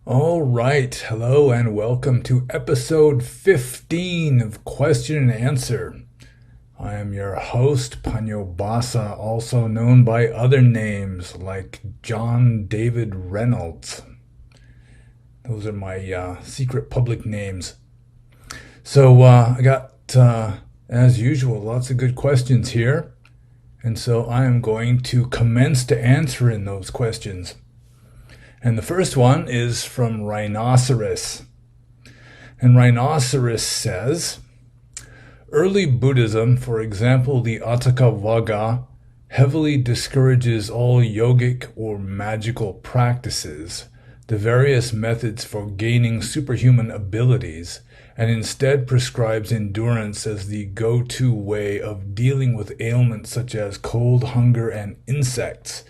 All right. Hello and welcome to episode 15 of Question and Answer. I am your host, pannobhasa, also known by other names like John David Reynolds. Those are my secret public names. So I got, as usual, lots of good questions here. And so I am going to commence to answering those questions. And the first one is from Rhinoceros. And Rhinoceros says, early Buddhism, for example, the Atthakavagga, heavily discourages all yogic or magical practices, the various methods for gaining superhuman abilities, and instead prescribes endurance as the go-to way of dealing with ailments such as cold, hunger, and insects.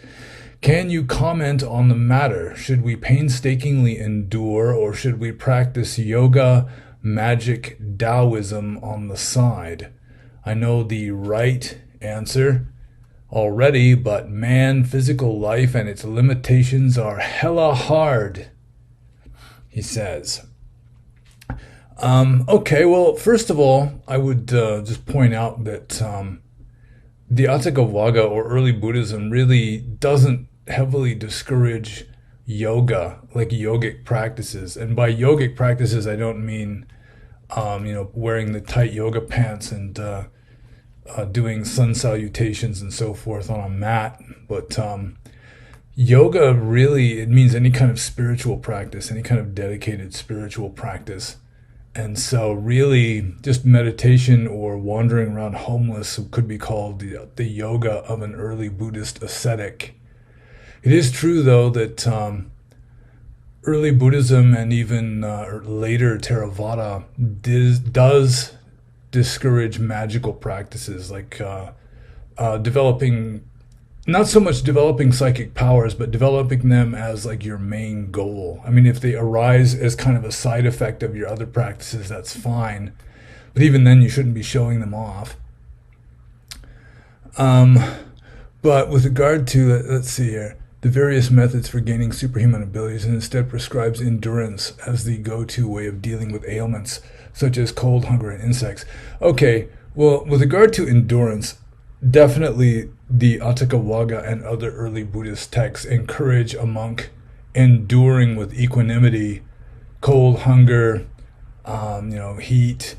Can you comment on the matter? Should we painstakingly endure, or should we practice yoga, magic, Taoism on the side? I know the right answer already, but man, physical life and its limitations are hella hard, he says. Okay, well, first of all, I would just point out that the Atthakavagga or early Buddhism really doesn't heavily discourage yoga, like yogic practices. And by yogic practices, I don't mean, wearing the tight yoga pants and doing sun salutations and so forth on a mat. But yoga really, it means any kind of spiritual practice, any kind of dedicated spiritual practice. And so really just meditation or wandering around homeless could be called the yoga of an early Buddhist ascetic. It is true, though, that early Buddhism and even later Theravada does discourage magical practices like developing, not so much developing psychic powers, but developing them as like your main goal. I mean, if they arise as kind of a side effect of your other practices, that's fine. But even then, you shouldn't be showing them off. But with regard to, let's see here, the various methods for gaining superhuman abilities, and instead prescribes endurance as the go-to way of dealing with ailments such as cold, hunger, and insects. Okay, well, with regard to endurance, definitely the Atthakavagga and other early Buddhist texts encourage a monk enduring with equanimity cold, hunger, heat,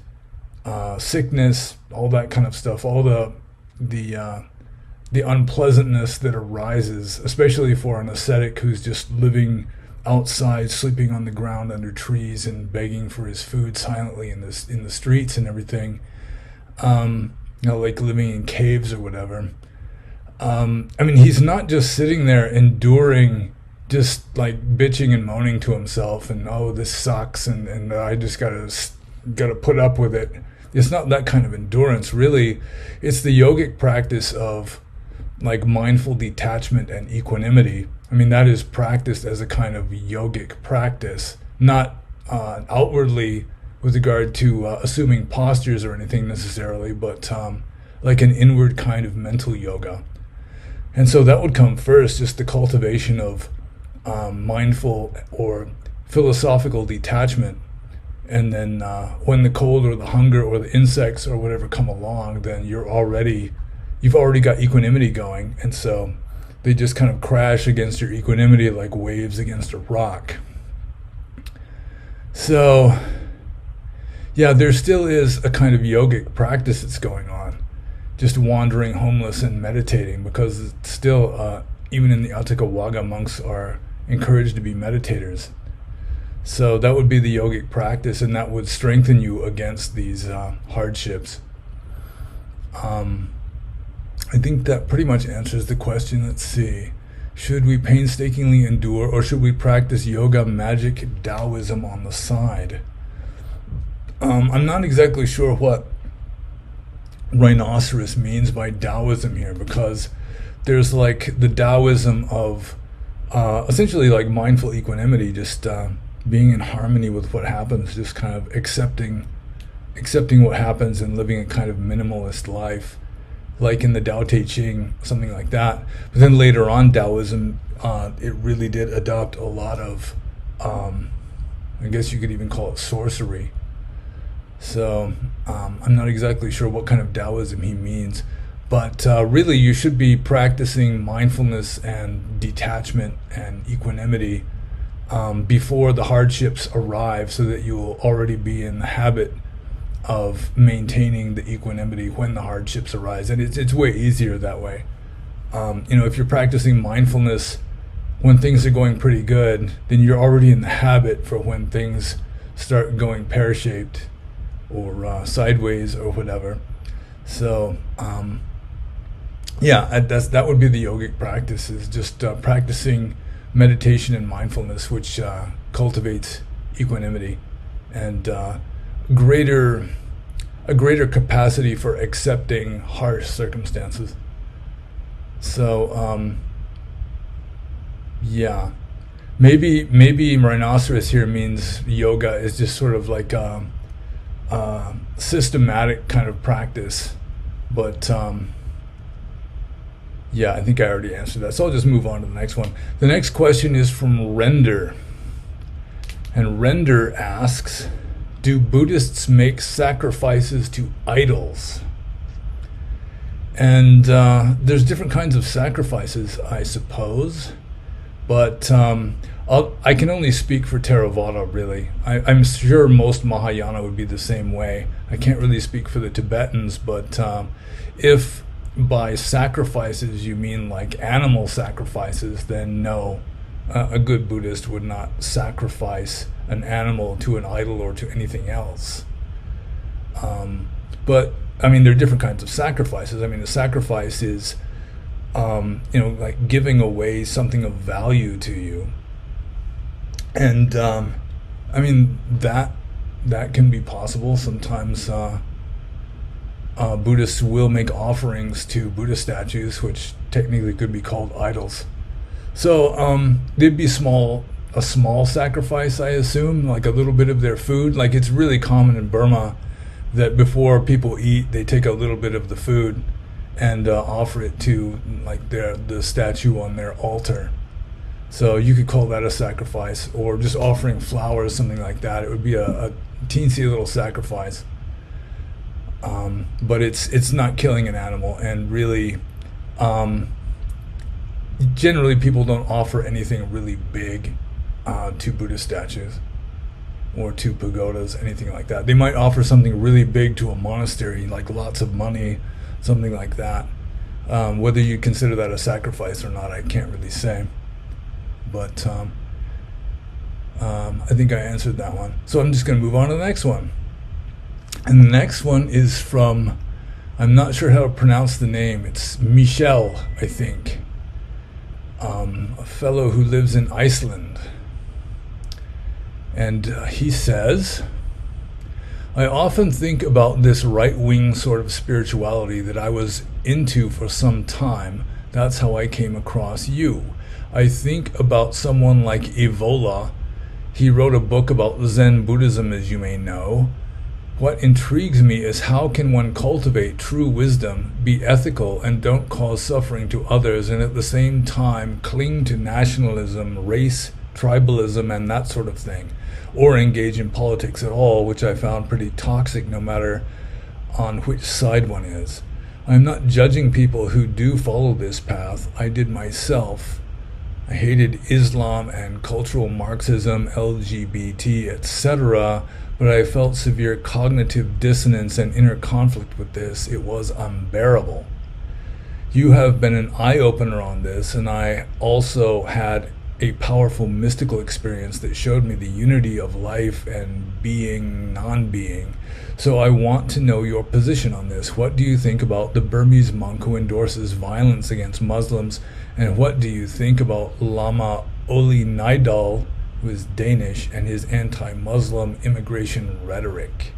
sickness, all that kind of stuff, all the unpleasantness that arises, especially for an ascetic who's just living outside, sleeping on the ground under trees and begging for his food silently in the streets and everything. Like living in caves or whatever. He's not just sitting there enduring, just like bitching and moaning to himself and, oh, this sucks and I just gotta put up with it. It's not that kind of endurance, really. It's the yogic practice of like mindful detachment and equanimity. I mean, that is practiced as a kind of yogic practice, not outwardly with regard to assuming postures or anything necessarily, but like an inward kind of mental yoga. And so that would come first, just the cultivation of mindful or philosophical detachment. And then when the cold or the hunger or the insects or whatever come along, then you've already got equanimity going. And so they just kind of crash against your equanimity like waves against a rock. So yeah, there still is a kind of yogic practice that's going on, just wandering homeless and meditating, because it's still, even in the Atthakavagga, monks are encouraged to be meditators. So that would be the yogic practice, and that would strengthen you against these hardships. I think that pretty much answers the question. Let's see. Should we painstakingly endure, or should we practice yoga, magic, Taoism on the side? I'm not exactly sure what Rhinoceros means by Taoism here, because there's like the Taoism of essentially like mindful equanimity, just being in harmony with what happens, just kind of accepting what happens and living a kind of minimalist life, like in the Tao Te Ching, something like that. But then later on, Taoism, it really did adopt a lot of I guess you could even call it sorcery. So I'm not exactly sure what kind of Taoism he means, but really you should be practicing mindfulness and detachment and equanimity before the hardships arrive, so that you will already be in the habit of maintaining the equanimity when the hardships arise. And it's way easier that way. If you're practicing mindfulness when things are going pretty good, then you're already in the habit for when things start going pear-shaped or sideways or whatever. So that would be the yogic practice, is just practicing meditation and mindfulness, which cultivates equanimity and a greater capacity for accepting harsh circumstances. So maybe rhinoceros here means yoga is just sort of like a systematic kind of practice, but I think I already answered that, so I'll just move on to the next one. The next question is from Render, and Render asks, do Buddhists make sacrifices to idols? And there's different kinds of sacrifices, I suppose, but I can only speak for Theravada, really. I'm sure most Mahayana would be the same way. I can't really speak for the Tibetans, but if by sacrifices you mean like animal sacrifices, then no, a good Buddhist would not sacrifice an animal to an idol or to anything else. But I mean, there are different kinds of sacrifices. I mean, the sacrifice is, like giving away something of value to you, and I mean that can be possible. Sometimes Buddhists will make offerings to Buddha statues, which technically could be called idols. So there'd be a small sacrifice, I assume, like a little bit of their food. Like, it's really common in Burma that before people eat, they take a little bit of the food and offer it to like the statue on their altar. So you could call that a sacrifice, or just offering flowers, something like that. It would be a teensy little sacrifice. But it's not killing an animal, and really, generally people don't offer anything really big to Buddhist statues or to pagodas, anything like that. They might offer something really big to a monastery, like lots of money, something like that. Whether you consider that a sacrifice or not, I can't really say. But I think I answered that one. So I'm just going to move on to the next one. And the next one is from, I'm not sure how to pronounce the name. It's Miguel, I think. A fellow who lives in Iceland. And he says, I often think about this right-wing sort of spirituality that I was into for some time. That's how I came across you. I think about someone like Evola. He wrote a book about Zen Buddhism, as you may know. What intrigues me is how can one cultivate true wisdom, be ethical, and don't cause suffering to others, and at the same time cling to nationalism, race, tribalism, and that sort of thing, or engage in politics at all, which I found pretty toxic no matter on which side one is. I'm not judging people who do follow this path. I did myself. I hated Islam and cultural Marxism, LGBT, etc., but I felt severe cognitive dissonance and inner conflict with this. It was unbearable. You have been an eye-opener on this, and I also had a powerful mystical experience that showed me the unity of life and being, non-being. So I want to know your position on this. What do you think about the Burmese monk who endorses violence against Muslims? And what do you think about Lama Oli Nidal, who is Danish, and his anti-Muslim immigration rhetoric?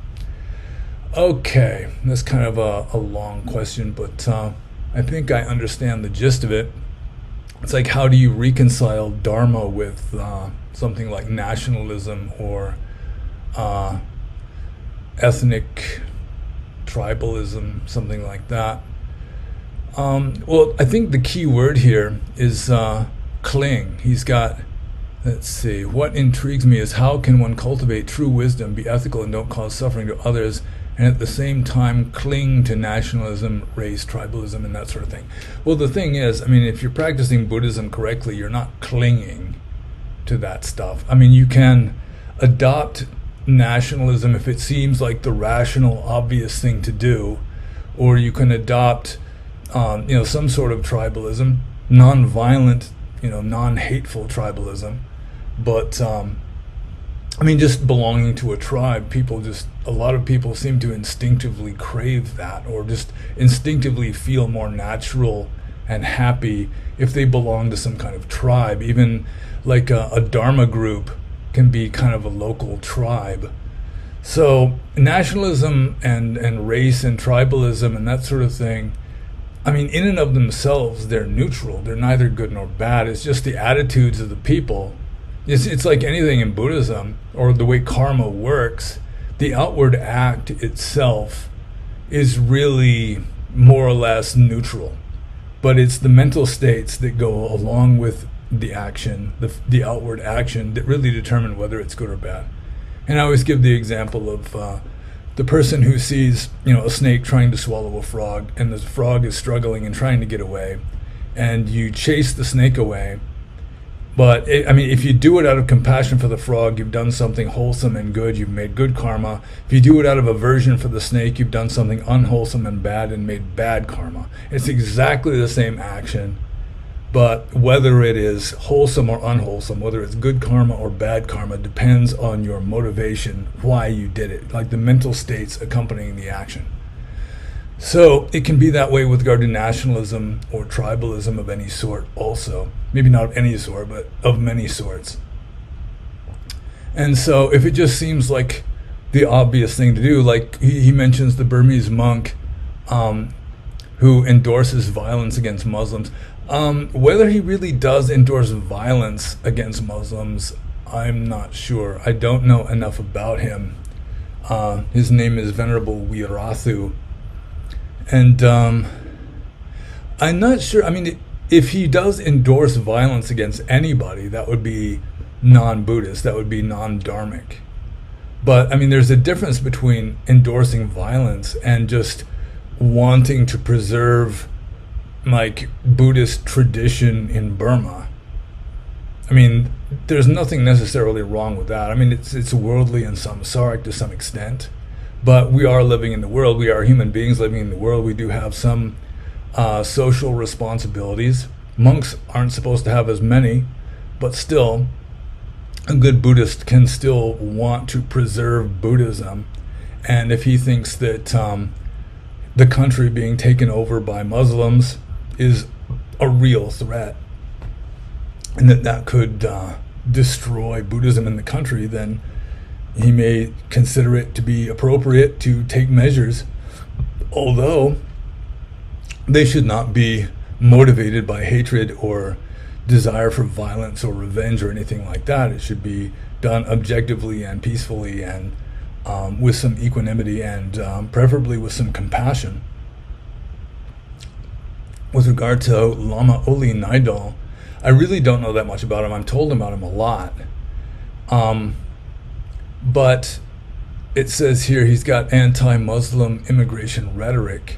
Okay, that's kind of a long question, but I think I understand the gist of it. It's like, how do you reconcile Dharma with something like nationalism or ethnic tribalism, something like that? Well, I think the key word here is cling. He's got Let's see. What intrigues me is how can one cultivate true wisdom, be ethical, and don't cause suffering to others, and at the same time cling to nationalism, race, tribalism, and that sort of thing. Well, the thing is, I mean, if you're practicing Buddhism correctly, you're not clinging to that stuff. I mean, you can adopt nationalism if it seems like the rational, obvious thing to do, or you can adopt, some sort of tribalism, non-violent, non-hateful tribalism. But just belonging to a tribe, a lot of people seem to instinctively crave that, or just instinctively feel more natural and happy if they belong to some kind of tribe. Even like a Dharma group can be kind of a local tribe. So nationalism and race and tribalism and that sort of thing, I mean, in and of themselves, they're neutral. They're neither good nor bad. It's just the attitudes of the people. It's like anything in Buddhism, or the way karma works. The outward act itself is really more or less neutral. But it's the mental states that go along with the action, the outward action, that really determine whether it's good or bad. And I always give the example of the person who sees, a snake trying to swallow a frog, and the frog is struggling and trying to get away, and you chase the snake away. But if you do it out of compassion for the frog, you've done something wholesome and good. You've made good karma. If you do it out of aversion for the snake, you've done something unwholesome and bad and made bad karma. It's exactly the same action, but whether it is wholesome or unwholesome, whether it's good karma or bad karma, depends on your motivation, why you did it, like the mental states accompanying the action. So it can be that way with regard to nationalism or tribalism of any sort also. Maybe not of any sort, but of many sorts. And so if it just seems like the obvious thing to do, like he mentions the Burmese monk who endorses violence against Muslims. Whether he really does endorse violence against Muslims, I'm not sure. I don't know enough about him. His name is Venerable Wirathu. And I'm not sure. If he does endorse violence against anybody, that would be non-Buddhist. That would be non-Dharmic. But, there's a difference between endorsing violence and just wanting to preserve, like, Buddhist tradition in Burma. There's nothing necessarily wrong with that. It's worldly and samsaric to some extent. But we are living in the world. We are human beings living in the world. We do have some social responsibilities. Monks aren't supposed to have as many, but still, a good Buddhist can still want to preserve Buddhism. And if he thinks that the country being taken over by Muslims is a real threat, and that could destroy Buddhism in the country, then he may consider it to be appropriate to take measures, although they should not be motivated by hatred or desire for violence or revenge or anything like that. It should be done objectively and peacefully and with some equanimity and preferably with some compassion. With regard to Lama Oli Naidal, I really don't know that much about him. I'm told about him a lot. But it says here he's got anti-Muslim immigration rhetoric.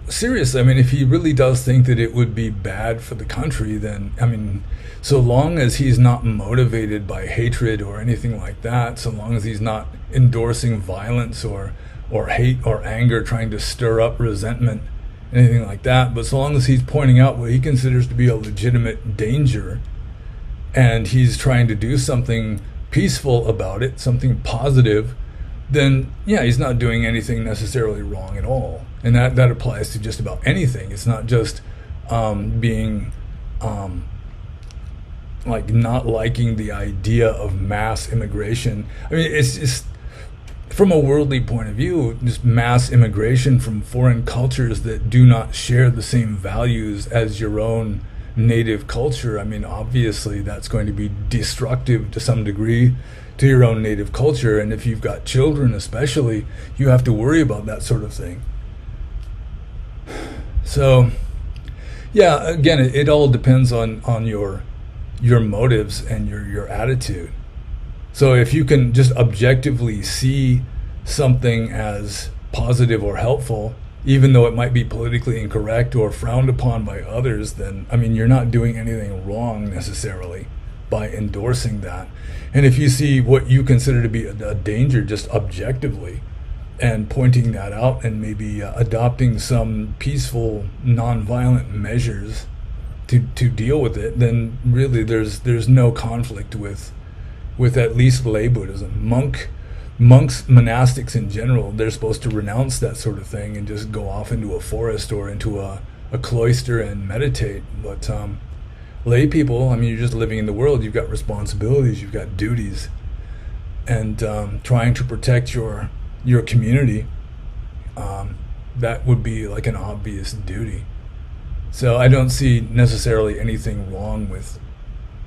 Seriously, if he really does think that it would be bad for the country, then, so long as he's not motivated by hatred or anything like that, so long as he's not endorsing violence or hate or anger, trying to stir up resentment, anything like that, but so long as he's pointing out what he considers to be a legitimate danger, and he's trying to do something peaceful about it, something positive, then he's not doing anything necessarily wrong at all. And that applies to just about anything. It's not just being like not liking the idea of mass immigration. It's just from a worldly point of view, just mass immigration from foreign cultures that do not share the same values as your own native culture. Obviously that's going to be destructive to some degree to your own native culture, and if you've got children especially, you have to worry about that sort of thing. So again, it all depends on your your motives and your attitude. So if you can just objectively see something as positive or helpful, even though it might be politically incorrect or frowned upon by others, then, I mean, you're not doing anything wrong necessarily by endorsing that. And if you see what you consider to be a danger just objectively and pointing that out and maybe adopting some peaceful, non-violent measures to deal with it, then really there's no conflict with at least lay Buddhism. Monks, monastics in general, they're supposed to renounce that sort of thing and just go off into a forest or into a cloister and meditate. But lay people, I mean, you're just living in the world. You've got responsibilities, you've got duties, and trying to protect your community, that would be like an obvious duty. So I don't see necessarily anything wrong with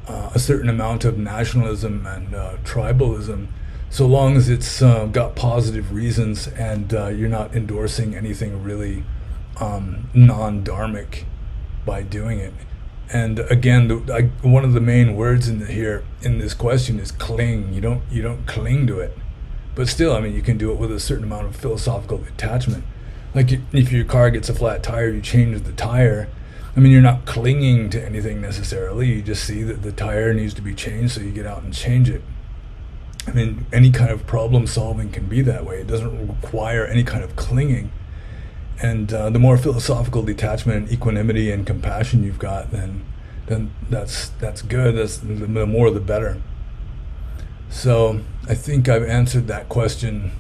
a certain amount of nationalism and tribalism, so long as it's got positive reasons and you're not endorsing anything really non-dharmic by doing it. And again, one of the main words in this question is cling. You don't cling to it, but still, I mean, you can do it with a certain amount of philosophical detachment. Like if your car gets a flat tire, you change the tire. I mean, you're not clinging to anything necessarily. You just see that the tire needs to be changed, so you get out and change it. I mean, any kind of problem solving can be that way. It doesn't require any kind of clinging. And the more philosophical detachment and equanimity and compassion you've got, then that's good. That's the more the better. So I think I've answered that question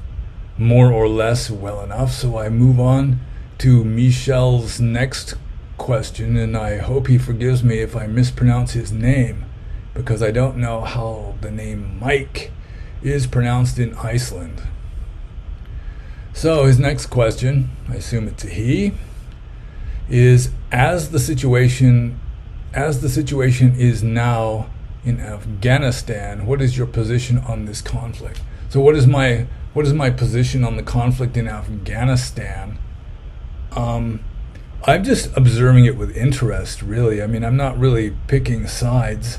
more or less well enough. So I move on to Michel's next question, and I hope he forgives me if I mispronounce his name, because I don't know how the name Mike is pronounced in Iceland. So his next question, I assume it's a he, is as the situation is now in Afghanistan, what is your position on this conflict? So what is my position on the conflict in Afghanistan? I'm just observing it with interest, really. I mean, I'm not really picking sides.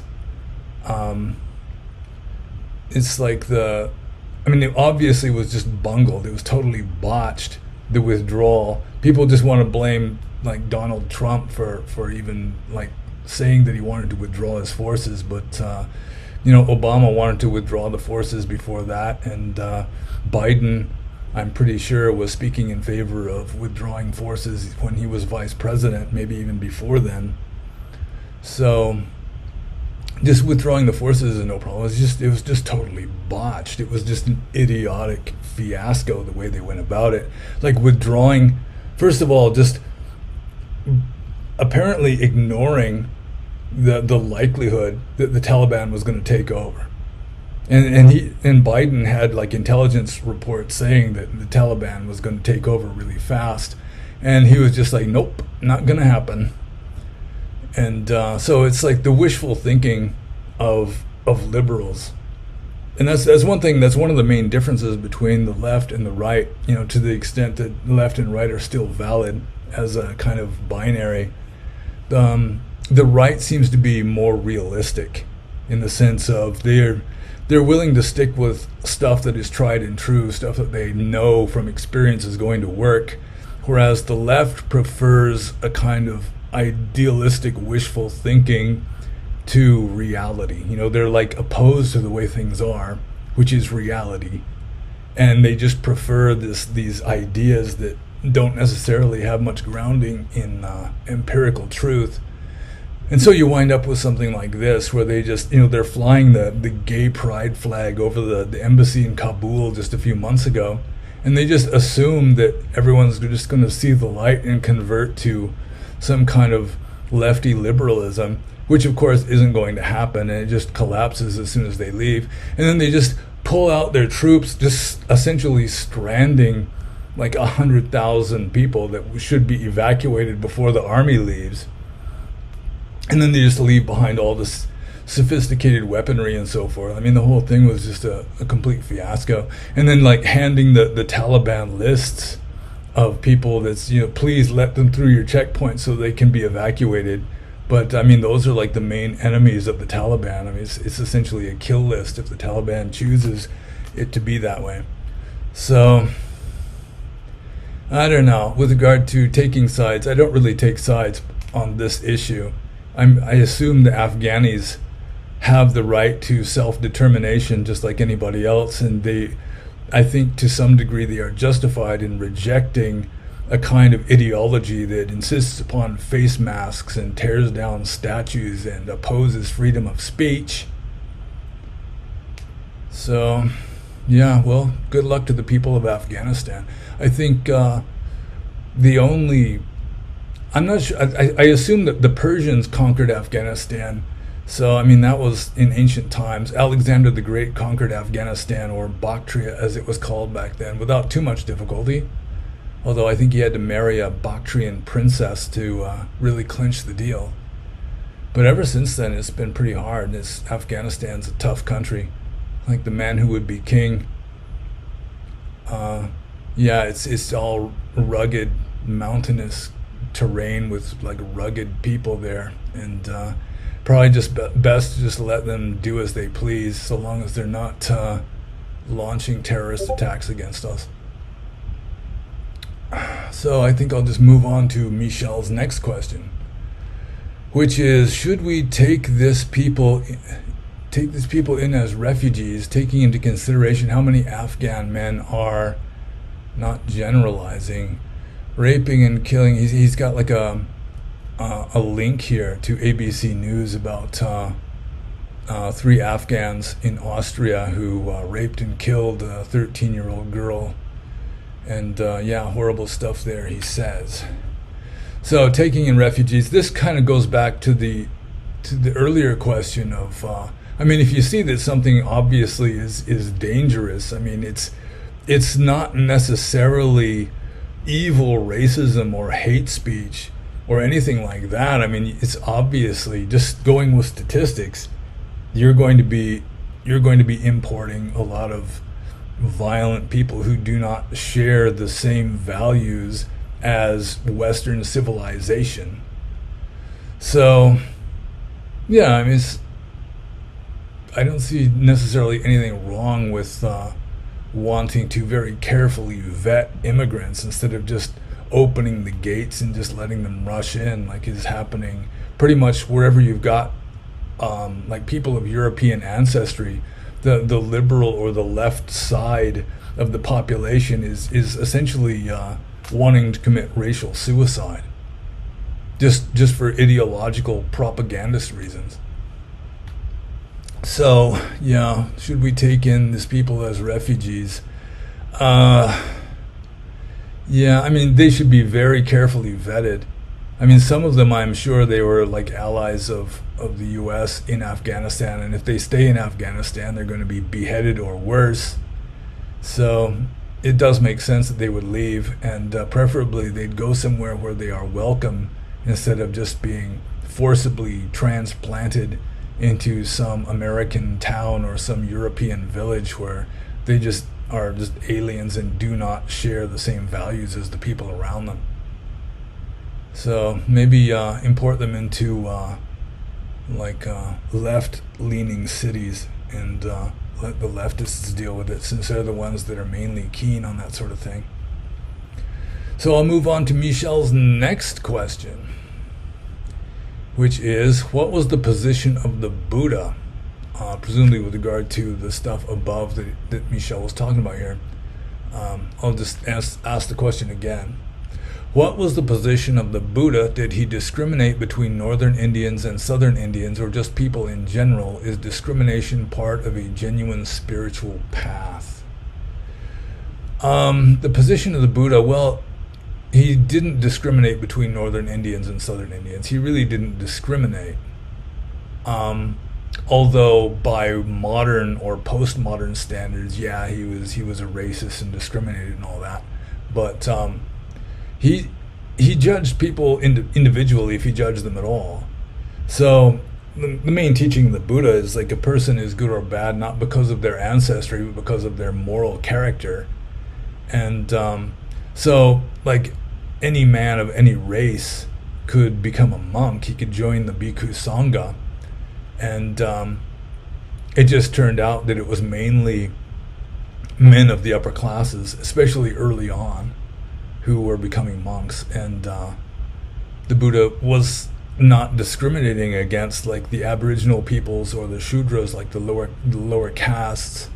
It's like it obviously was just bungled. It was totally botched, the withdrawal. People just want to blame like Donald Trump for even like saying that he wanted to withdraw his forces, but Obama wanted to withdraw the forces before that, and Biden, I'm pretty sure, was speaking in favor of withdrawing forces when he was vice president, maybe even before then. So just withdrawing the forces is no problem. It was just totally botched. It was just an idiotic fiasco the way they went about it. Like withdrawing, first of all, just apparently ignoring the likelihood that the Taliban was going to take over. And Biden had like intelligence reports saying that the Taliban was going to take over really fast, and he was just like, nope, not going to happen. And so it's like the wishful thinking of liberals, and that's one thing. That's one of the main differences between the left and the right. To the extent that the left and right are still valid as a kind of binary, the right seems to be more realistic in the sense of they're willing to stick with stuff that is tried and true, stuff that they know from experience is going to work, whereas the left prefers a kind of idealistic wishful thinking to reality. They're like opposed to the way things are, which is reality, and they just prefer these ideas that don't necessarily have much grounding in empirical truth. And so you wind up with something like this, where they just, they're flying the gay pride flag over the embassy in Kabul just a few months ago, and they just assume that everyone's just going to see the light and convert to some kind of lefty liberalism, which of course isn't going to happen, and it just collapses as soon as they leave. And then they just pull out their troops, just essentially stranding like 100,000 people that should be evacuated before the army leaves. And then they just leave behind all this sophisticated weaponry and so forth. I mean, the whole thing was just a complete fiasco. And then like handing the Taliban lists of people that's, please let them through your checkpoint so they can be evacuated But I mean, those are like the main enemies of the Taliban. I mean, it's essentially a kill list if the Taliban chooses it to be that way. So I don't know. With regard to taking sides, I don't really take sides on this issue. I assume the Afghanis have the right to self-determination just like anybody else, and I think to some degree they are justified in rejecting a kind of ideology that insists upon face masks and tears down statues and opposes freedom of speech. So, yeah, well, good luck to the people of Afghanistan. I think I'm not sure, I assume that the Persians conquered Afghanistan. So, I mean, that was in ancient times. Alexander the Great conquered Afghanistan, or Bactria as it was called back then, without too much difficulty. Although I think he had to marry a Bactrian princess to really clinch the deal. But ever since then, it's been pretty hard. Afghanistan's a tough country. Like the man who would be king. It's all rugged, mountainous terrain with like rugged people there, and probably just best to just let them do as they please, so long as they're not launching terrorist attacks against us. So I think I'll just move on to Michel's next question, which is, should we take these people in as refugees, taking into consideration how many Afghan men are, not generalizing, raping and killing? He's got like a link here to ABC News about 3 Afghans in Austria who raped and killed a 13-year-old girl. And horrible stuff there, he says. So taking in refugees, this kind of goes back to the earlier question of, if you see that something obviously is dangerous, I mean, it's not necessarily evil racism or hate speech or anything like that. I mean, it's obviously, just going with statistics, you're going to be importing a lot of violent people who do not share the same values as Western civilization. So, yeah, I mean, I don't see necessarily anything wrong with wanting to very carefully vet immigrants instead of just opening the gates and just letting them rush in, like is happening pretty much wherever you've got like people of European ancestry. The liberal or the left side of the population is essentially wanting to commit racial suicide, just for ideological propagandist reasons. So yeah, should we take in these people as refugees? Yeah, I mean, they should be very carefully vetted. I mean, some of them, I'm sure they were like allies of the U.S. in Afghanistan, and if they stay in Afghanistan, they're going to be beheaded or worse. So it does make sense that they would leave, and preferably they'd go somewhere where they are welcome instead of just being forcibly transplanted into some American town or some European village where they just are just aliens and do not share the same values as the people around them. So maybe import them into left-leaning cities and let the leftists deal with it, since they're the ones that are mainly keen on that sort of thing. So I'll move on to Michel's next question, which is, what was the position of the Buddha? Presumably with regard to the stuff above that Michel was talking about here. I'll just ask the question again. What was the position of the Buddha? Did he discriminate between northern Indians and southern Indians, or just people in general? Is discrimination part of a genuine spiritual path? The position of the Buddha, well, he didn't discriminate between northern Indians and southern Indians. He really didn't discriminate. Although by modern or postmodern standards, yeah, he was a racist and discriminated and all that. But he judged people individually, if he judged them at all. So the main teaching of the Buddha is like a person is good or bad not because of their ancestry, but because of their moral character. And so like any man of any race could become a monk. He could join the Bhikkhu Sangha. And it just turned out that it was mainly men of the upper classes, especially early on, who were becoming monks. And the Buddha was not discriminating against like the Aboriginal peoples or the Shudras, like the lower castes,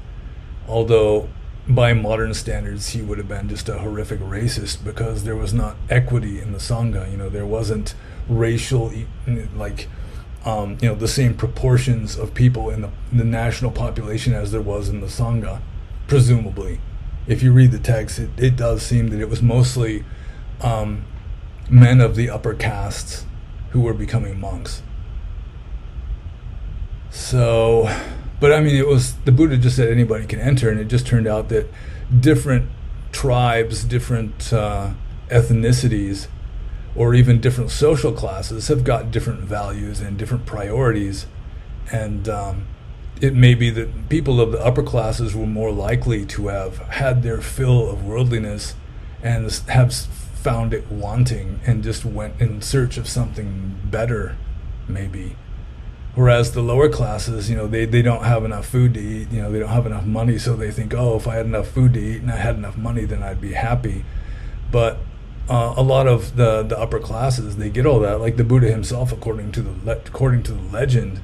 although by modern standards he would have been just a horrific racist, because there was not equity in the Sangha. There wasn't racial the same proportions of people in the national population as there was in the Sangha, presumably. If you read the text, it does seem that it was mostly men of the upper castes who were becoming monks. So, but I mean, it was, the Buddha just said anybody can enter, and it just turned out that different tribes, different ethnicities, or even different social classes have got different values and different priorities. And it may be that people of the upper classes were more likely to have had their fill of worldliness and have found it wanting and just went in search of something better, maybe. Whereas the lower classes, they don't have enough food to eat, they don't have enough money, so they think, oh, if I had enough food to eat and I had enough money, then I'd be happy. But a lot of the upper classes, they get all that. Like the Buddha himself, according to the legend,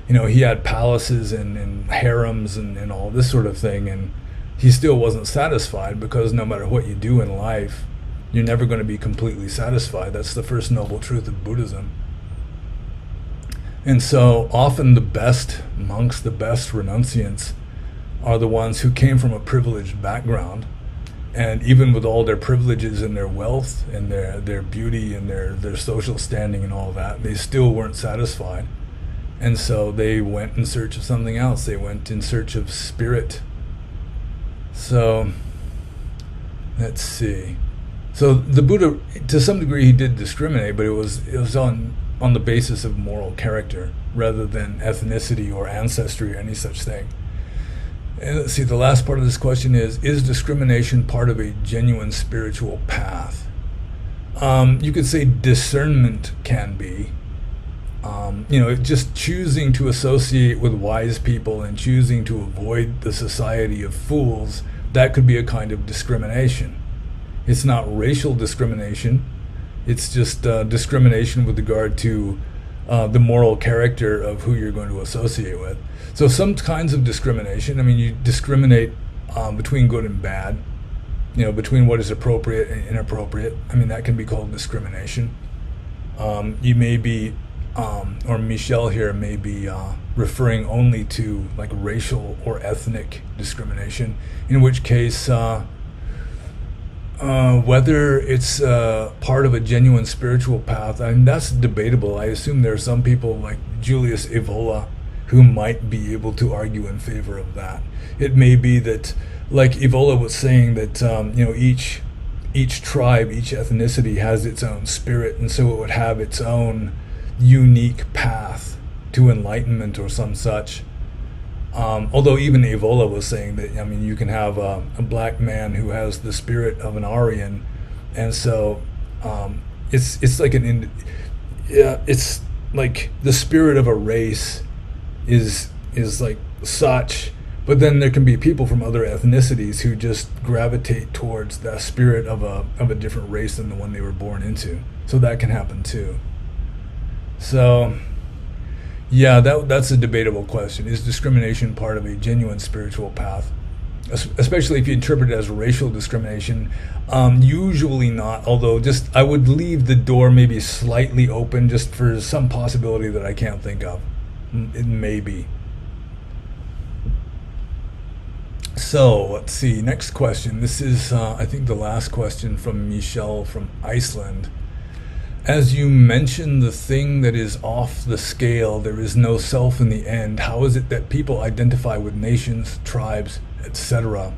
he had palaces and harems and all this sort of thing, and he still wasn't satisfied, because no matter what you do in life, you're never going to be completely satisfied. That's the first noble truth of Buddhism. And so often the best monks, the best renunciants, are the ones who came from a privileged background, and even with all their privileges and their wealth and their beauty and their social standing and all that, they still weren't satisfied. And so they went in search of something else. They went in search of spirit. So let's see. So the Buddha, to some degree, he did discriminate, but it was on the basis of moral character rather than ethnicity or ancestry or any such thing. And let's see, the last part of this question is discrimination part of a genuine spiritual path? You could say discernment can be. Just choosing to associate with wise people and choosing to avoid the society of fools, that could be a kind of discrimination. It's not racial discrimination. It's just discrimination with regard to the moral character of who you're going to associate with. So some kinds of discrimination, you discriminate between good and bad, between what is appropriate and inappropriate. That can be called discrimination. You may be, or Michel here may be referring only to like racial or ethnic discrimination, in which case whether it's part of a genuine spiritual path, that's debatable. I assume there are some people like Julius Evola who might be able to argue in favor of that. It may be that, like Evola was saying, that each tribe, each ethnicity has its own spirit, and so it would have its own unique path to enlightenment or some such. Although even Evola was saying that, you can have a black man who has the spirit of an Aryan, and so it's like it's like the spirit of a race is like such, but then there can be people from other ethnicities who just gravitate towards the spirit of a different race than the one they were born into. So that can happen too. So yeah, that's a debatable question. Is discrimination part of a genuine spiritual path? Especially if you interpret it as racial discrimination. Usually not, although I would leave the door maybe slightly open just for some possibility that I can't think of. It may be. So, let's see, next question. This is, I think, the last question from Michel from Iceland. As you mentioned, the thing that is off the scale, there is no self in the end. How is it that people identify with nations, tribes, etc.?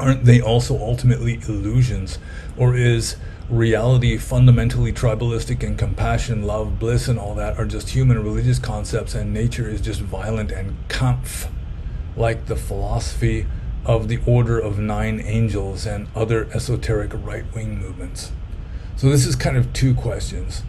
Aren't they also ultimately illusions? Or is reality fundamentally tribalistic, and compassion, love, bliss, and all that are just human religious concepts, and nature is just violent and Kampf, like the philosophy of the Order of Nine Angels and other esoteric right-wing movements? So this is kind of two questions.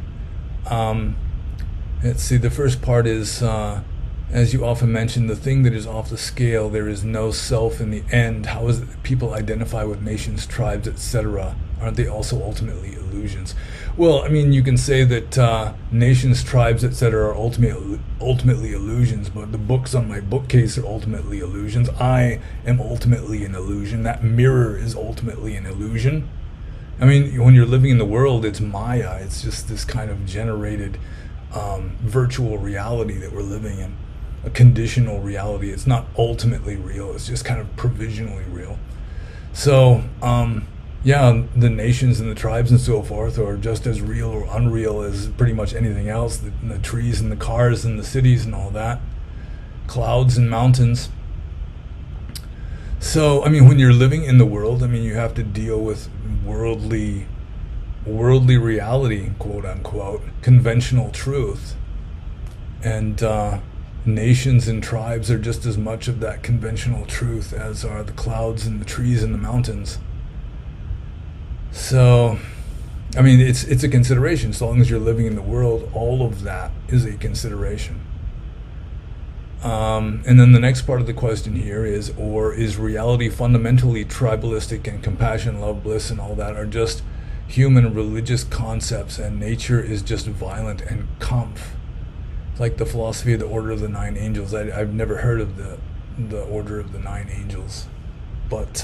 Let's see, the first part is, as you often mention, the thing that is off the scale, there is no self in the end. How is it people identify with nations, tribes, etc.? Aren't they also ultimately illusions? Well, I mean, you can say that nations, tribes, etc. are ultimately illusions, but the books on my bookcase are ultimately illusions. I am ultimately an illusion. That mirror is ultimately an illusion. I mean, when you're living in the world, it's Maya. It's just this kind of generated virtual reality that we're living in. A conditional reality. It's not ultimately real. It's just kind of provisionally real. So, yeah, the nations and the tribes and so forth are just as real or unreal as pretty much anything else. The trees and the cars and the cities and all that. Clouds and mountains. So, I mean, when you're living in the world, I mean, you have to deal with worldly reality, quote unquote, conventional truth. And nations and tribes are just as much of that conventional truth as are the clouds and the trees and the mountains. So, I mean, it's a consideration. So long as you're living in the world, all of that is a consideration. And then the next part of the question here is, or is reality fundamentally tribalistic, and compassion, love, bliss, and all that are just human religious concepts, and nature is just violent and kampf? Like the philosophy of the Order of the Nine Angels. I've never heard of the Order of the Nine Angels. But,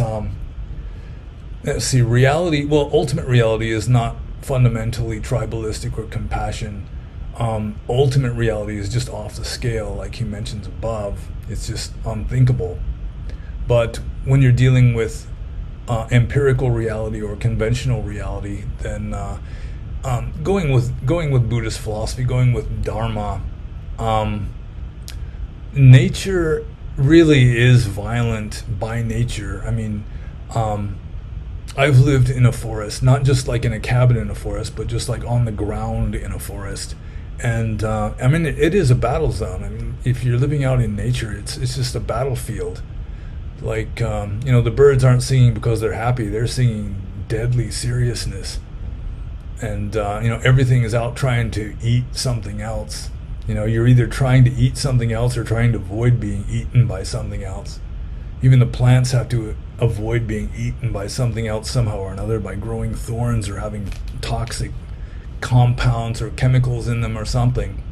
let's see, reality, well, ultimate reality is not fundamentally tribalistic or compassion. Ultimate reality is just off the scale, like he mentions above. It's just unthinkable. But when you're dealing with empirical reality or conventional reality, then going with Buddhist philosophy, going with Dharma, nature really is violent by nature. I mean, I've lived in a forest, not just like in a cabin in a forest, but just like on the ground in a forest. And I mean, it is a battle zone. I mean, if you're living out in nature, it's just a battlefield. Like, the birds aren't singing because they're happy. They're singing deadly seriousness. And, everything is out trying to eat something else. You're either trying to eat something else or trying to avoid being eaten by something else. Even the plants have to avoid being eaten by something else somehow or another, by growing thorns or having toxic compounds or chemicals in them or something.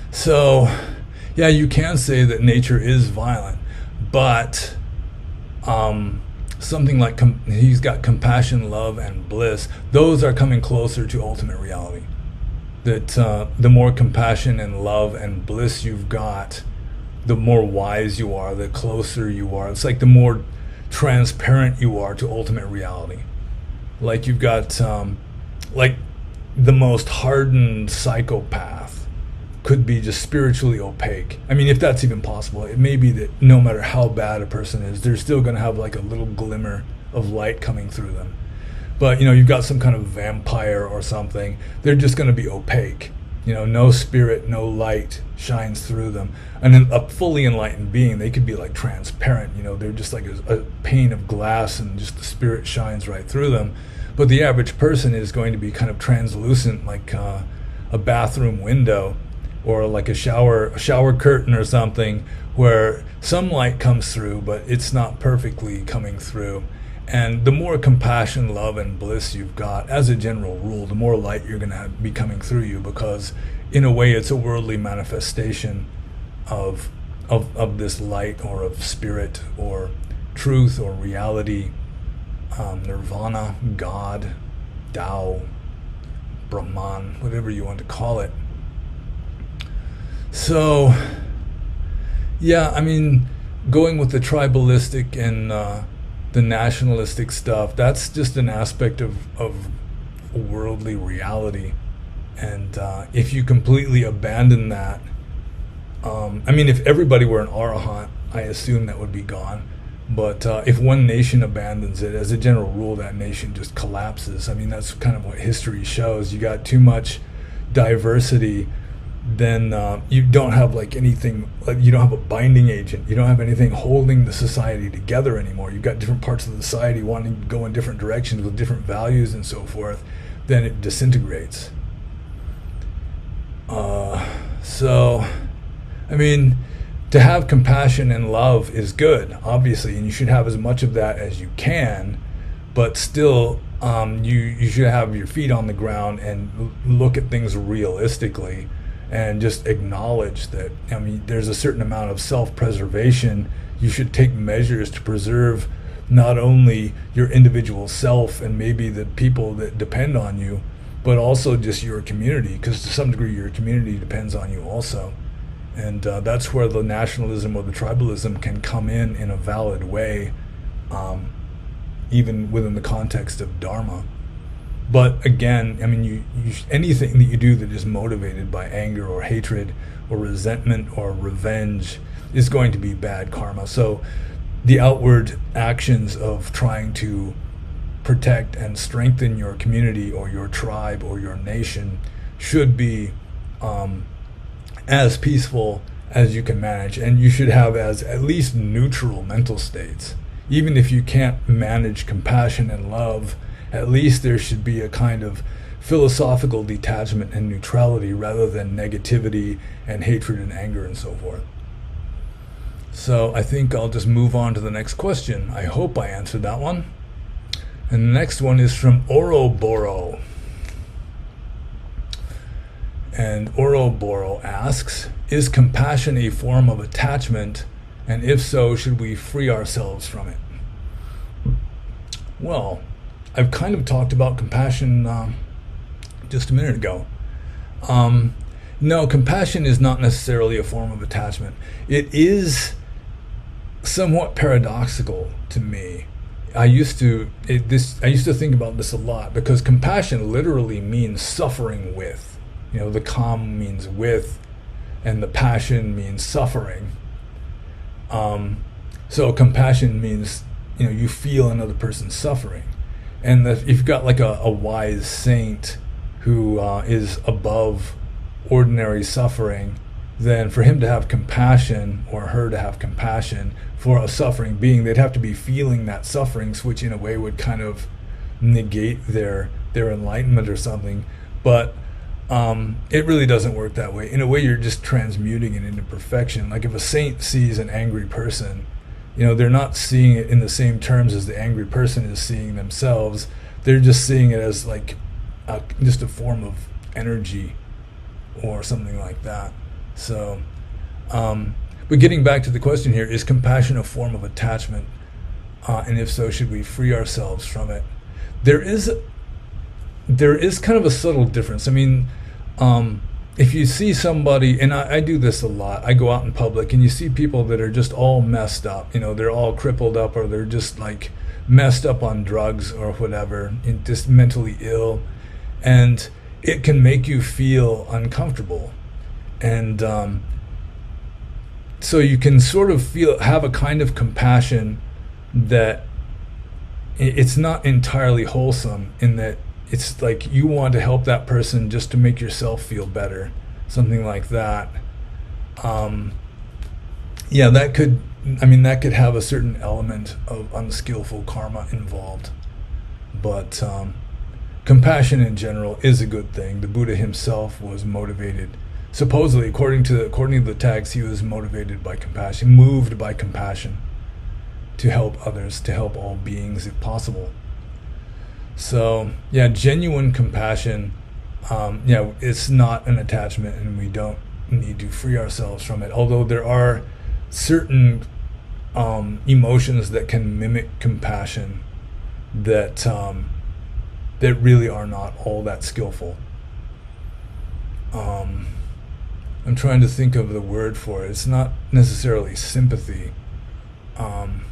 So, yeah, you can say that nature is violent, but something like he's got compassion, love, and bliss. Those are coming closer to ultimate reality. That the more compassion and love and bliss you've got, the more wise you are, the closer you are. It's like the more transparent you are to ultimate reality. Like you've got, like the most hardened psychopath could be just spiritually opaque. I mean, if that's even possible, it may be that no matter how bad a person is, they're still going to have like a little glimmer of light coming through them. But, you've got some kind of vampire or something, they're just going to be opaque. No spirit, no light shines through them. And then a fully enlightened being, they could be like transparent, they're just like a pane of glass and just the spirit shines right through them. But the average person is going to be kind of translucent, like a bathroom window or like a shower curtain or something, where some light comes through, but it's not perfectly coming through. And the more compassion, love, and bliss you've got, as a general rule, the more light you're going to be coming through you, because in a way it's a worldly manifestation of this light, or of spirit, or truth, or reality, nirvana, God, Tao, Brahman, whatever you want to call it. So, yeah, I mean, going with the tribalistic and the nationalistic stuff, that's just an aspect of worldly reality. And if you completely abandon that, I mean, if everybody were an arahant, I assume that would be gone. But if one nation abandons it, as a general rule, that nation just collapses. I mean, that's kind of what history shows. You got too much diversity then you don't have like anything, you don't have a binding agent, you don't have anything holding the society together anymore. You've got different parts of the society wanting to go in different directions with different values and so forth, then it disintegrates. So, I mean, to have compassion and love is good, obviously, and you should have as much of that as you can, but still, you should have your feet on the ground and look at things realistically and just acknowledge that, I mean, there's a certain amount of self-preservation. You should take measures to preserve not only your individual self and maybe the people that depend on you, but also just your community, because to some degree your community depends on you also. And that's where the nationalism or the tribalism can come in a valid way, even within the context of Dharma. But again, I mean, you anything that you do that is motivated by anger or hatred or resentment or revenge is going to be bad karma. So the outward actions of trying to protect and strengthen your community or your tribe or your nation should be as peaceful as you can manage, and you should have as at least neutral mental states. Even if you can't manage compassion and love, at least there should be a kind of philosophical detachment and neutrality rather than negativity and hatred and anger and so forth. So I think I'll just move on to the next question. I hope I answered that one. And the next one is from Oroboro. And Oroboro asks, is compassion a form of attachment? And if so, should we free ourselves from it? Well, I've kind of talked about compassion just a minute ago. No, compassion is not necessarily a form of attachment. It is somewhat paradoxical to me. I used to think about this a lot, because compassion literally means suffering with. You know, the calm means with, and the passion means suffering. So compassion means, you know, you feel another person's suffering. And if you've got like a wise saint who is above ordinary suffering, then for him to have compassion or her to have compassion for a suffering being, they'd have to be feeling that suffering, which in a way would kind of negate their enlightenment or something. But it really doesn't work that way. In a way, you're just transmuting it into perfection. Like if a saint sees an angry person, you know, they're not seeing it in the same terms as the angry person is seeing themselves. They're just seeing it as like just a form of energy or something like that. So, but getting back to the question here, is compassion a form of attachment? And if so, should we free ourselves from it? There is kind of a subtle difference. I mean, if you see somebody, and I do this a lot, I go out in public and you see people that are just all messed up, you know, they're all crippled up, or they're just like messed up on drugs or whatever, and just mentally ill, and it can make you feel uncomfortable. And so you can sort of have a kind of compassion that it's not entirely wholesome, in that it's like you want to help that person just to make yourself feel better, something like that. Yeah, that could have a certain element of unskillful karma involved. But compassion in general is a good thing. The Buddha himself was motivated, supposedly, according to the texts, he was motivated by compassion, moved by compassion to help others, to help all beings if possible. So, yeah, genuine compassion, it's not an attachment, and we don't need to free ourselves from it. Although there are certain emotions that can mimic compassion that really are not all that skillful. I'm trying to think of the word for it. It's not necessarily sympathy. I'm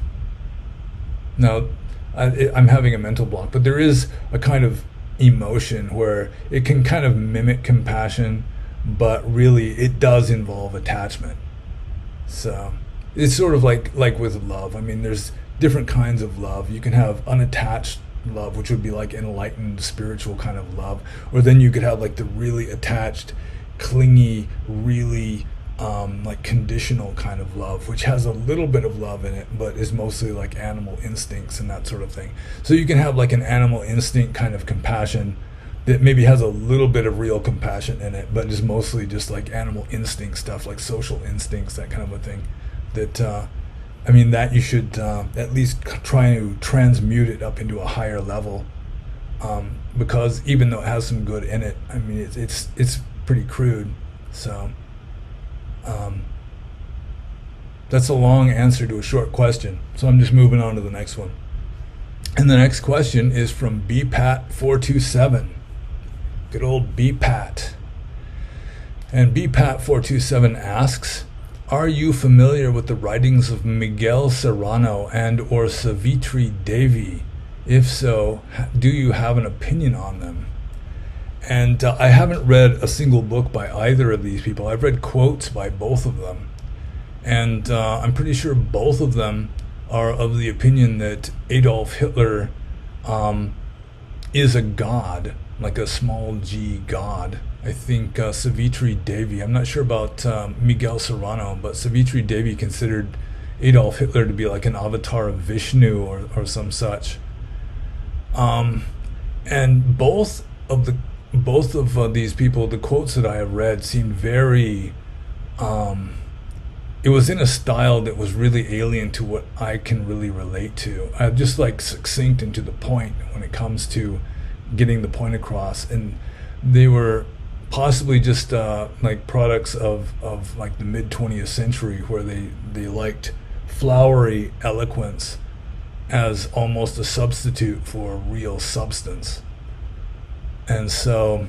having a mental block, but there is a kind of emotion where it can kind of mimic compassion, but really it does involve attachment. So it's sort of like with love. I mean, there's different kinds of love. You can have unattached love, which would be like enlightened spiritual kind of love, or then you could have like the really attached clingy, really like conditional kind of love, which has a little bit of love in it, but is mostly like animal instincts and that sort of thing. So you can have like an animal instinct kind of compassion that maybe has a little bit of real compassion in it, but is mostly just like animal instinct stuff, like social instincts, that kind of a thing. That that you should at least try to transmute it up into a higher level, because even though it has some good in it, it's pretty crude. So that's a long answer to a short question. So I'm just moving on to the next one. And the next question is from BPAT427. Good old BPAT. And BPAT427 asks, are you familiar with the writings of Miguel Serrano and or Savitri Devi? If so, do you have an opinion on them? And I haven't read a single book by either of these people. I've read quotes by both of them. And I'm pretty sure both of them are of the opinion that Adolf Hitler is a god, like a small g god. I think Savitri Devi, I'm not sure about Miguel Serrano, but Savitri Devi considered Adolf Hitler to be like an avatar of Vishnu or some such. And both of these people, the quotes that I have read, seemed very it was in a style that was really alien to what I can really relate to. Just like succinct and to the point when it comes to getting the point across. And they were possibly just like products of like the mid 20th century, where they liked flowery eloquence as almost a substitute for real substance. And so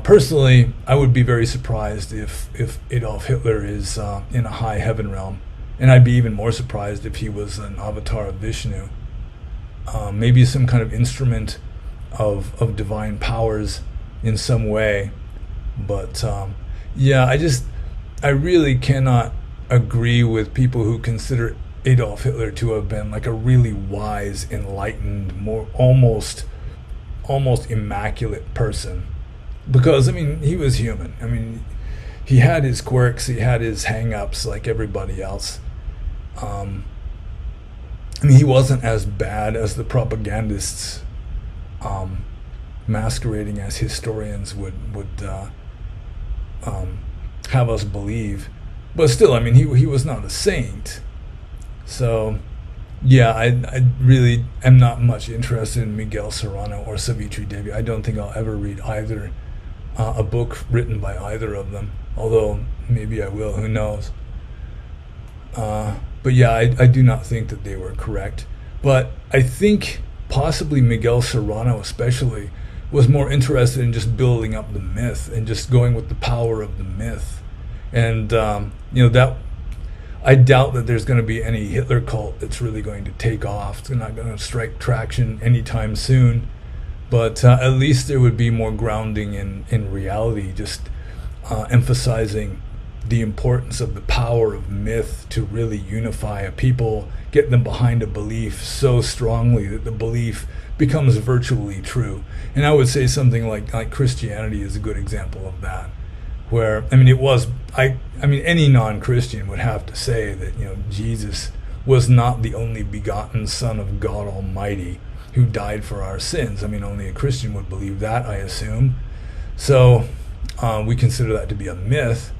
personally, I would be very surprised if Adolf Hitler is in a high heaven realm, and I'd be even more surprised if he was an avatar of Vishnu, maybe some kind of instrument of divine powers in some way. But I really cannot agree with people who consider Adolf Hitler to have been like a really wise, enlightened, more almost immaculate person. Because he was human. He had his quirks, he had his hang-ups like everybody else. He wasn't as bad as the propagandists masquerading as historians would have us believe. But still, he was not a saint. So yeah, I really am not much interested in Miguel Serrano or Savitri Devi. I don't think I'll ever read either a book written by either of them, although maybe I will, who knows. But yeah, I do not think that they were correct. But I think possibly Miguel Serrano especially was more interested in just building up the myth and just going with the power of the myth. And that I doubt that there's going to be any Hitler cult that's really going to take off. It's not going to strike traction anytime soon. But at least there would be more grounding in reality, just emphasizing the importance of the power of myth to really unify a people, get them behind a belief so strongly that the belief becomes virtually true. And I would say something like Christianity is a good example of that, where any non-Christian would have to say that Jesus was not the only begotten Son of God Almighty who died for our sins. Only a Christian would believe that, I assume. So we consider that to be a myth.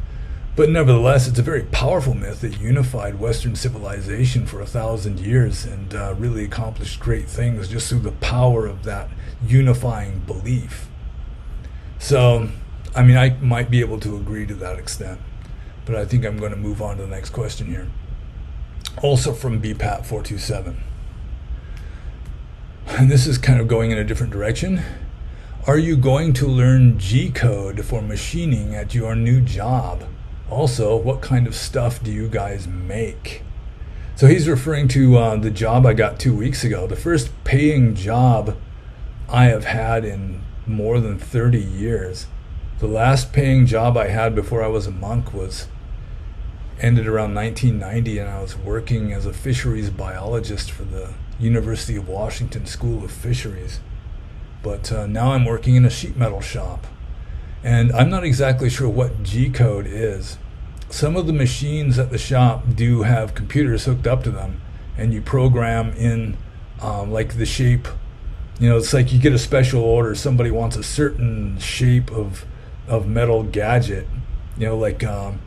But nevertheless, it's a very powerful myth that unified Western civilization for 1,000 years and really accomplished great things just through the power of that unifying belief. So, I might be able to agree to that extent. But I think I'm going to move on to the next question here. Also from BPAT427. And this is kind of going in a different direction. Are you going to learn G-code for machining at your new job? Also, what kind of stuff do you guys make? So he's referring to the job I got 2 weeks ago, the first paying job I have had in more than 30 years. The last paying job I had before I was a monk ended around 1990, and I was working as a fisheries biologist for the University of Washington School of Fisheries. But now I'm working in a sheet metal shop. And I'm not exactly sure what G code is. Some of the machines at the shop do have computers hooked up to them, and you program in like the shape. It's like you get a special order. Somebody wants a certain shape of metal gadget. Like a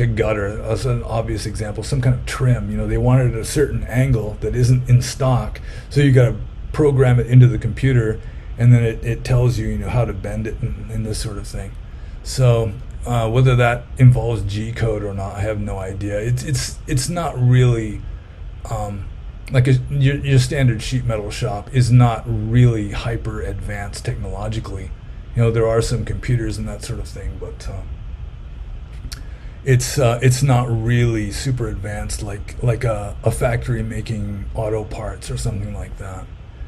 gutter. That's an obvious example. Some kind of trim. They want it at a certain angle that isn't in stock. So you got to program it into the computer, and then it tells you, how to bend it and this sort of thing. So whether that involves G code or not, I have no idea. It's not really like your standard sheet metal shop is not really hyper advanced technologically. There are some computers and that sort of thing, but it's not really super advanced like a factory making auto parts or something like that.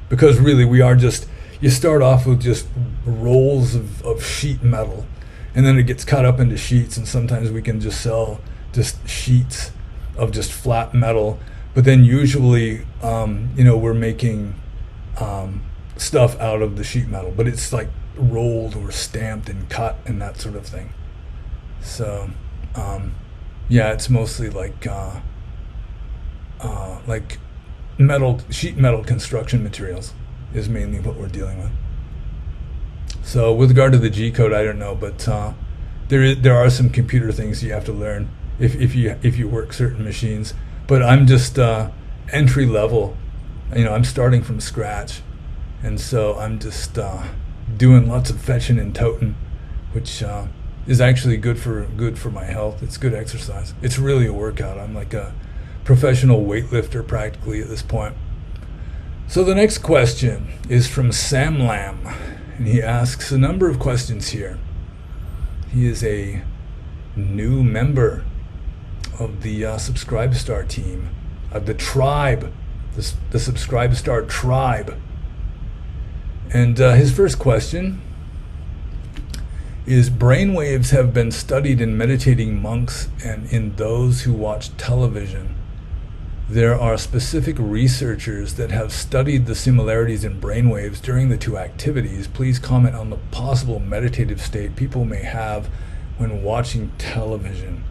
Because really we are just, you start off with just rolls of sheet metal, and then it gets cut up into sheets, and sometimes we can just sell just sheets of just flat metal. But then usually we're making stuff out of the sheet metal, but it's like rolled or stamped and cut and that sort of thing. So it's mostly like sheet metal construction materials is mainly what we're dealing with. So with regard to the G code, I don't know, but there are some computer things you have to learn if you work certain machines. But I'm just entry level. I'm starting from scratch, and so I'm just doing lots of fetching and toting, which is actually good for my health. It's good exercise. It's really a workout. I'm like a professional weightlifter practically at this point. So the next question is from Sam Lam, and he asks a number of questions here. He is a new member of the Subscribe Star team, of the tribe, the Subscribe Star tribe. And his first question is, brainwaves have been studied in meditating monks and in those who watch television. There are specific researchers that have studied the similarities in brainwaves during the two activities. Please comment on the possible meditative state people may have when watching television.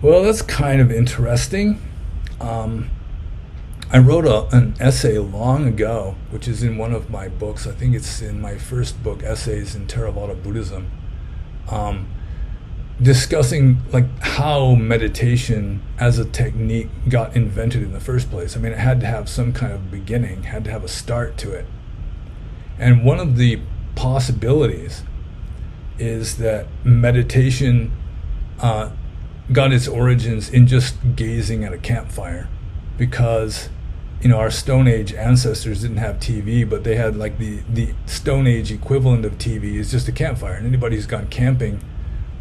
Well, that's kind of interesting. I wrote an essay long ago, which is in one of my books. I think it's in my first book, Essays in Theravada Buddhism, discussing like how meditation as a technique got invented in the first place. I mean, it had to have some kind of beginning, had to have a start to it. And one of the possibilities is that meditation got its origins in just gazing at a campfire, because our Stone Age ancestors didn't have TV, but they had like the Stone Age equivalent of TV is just a campfire. And anybody who's gone camping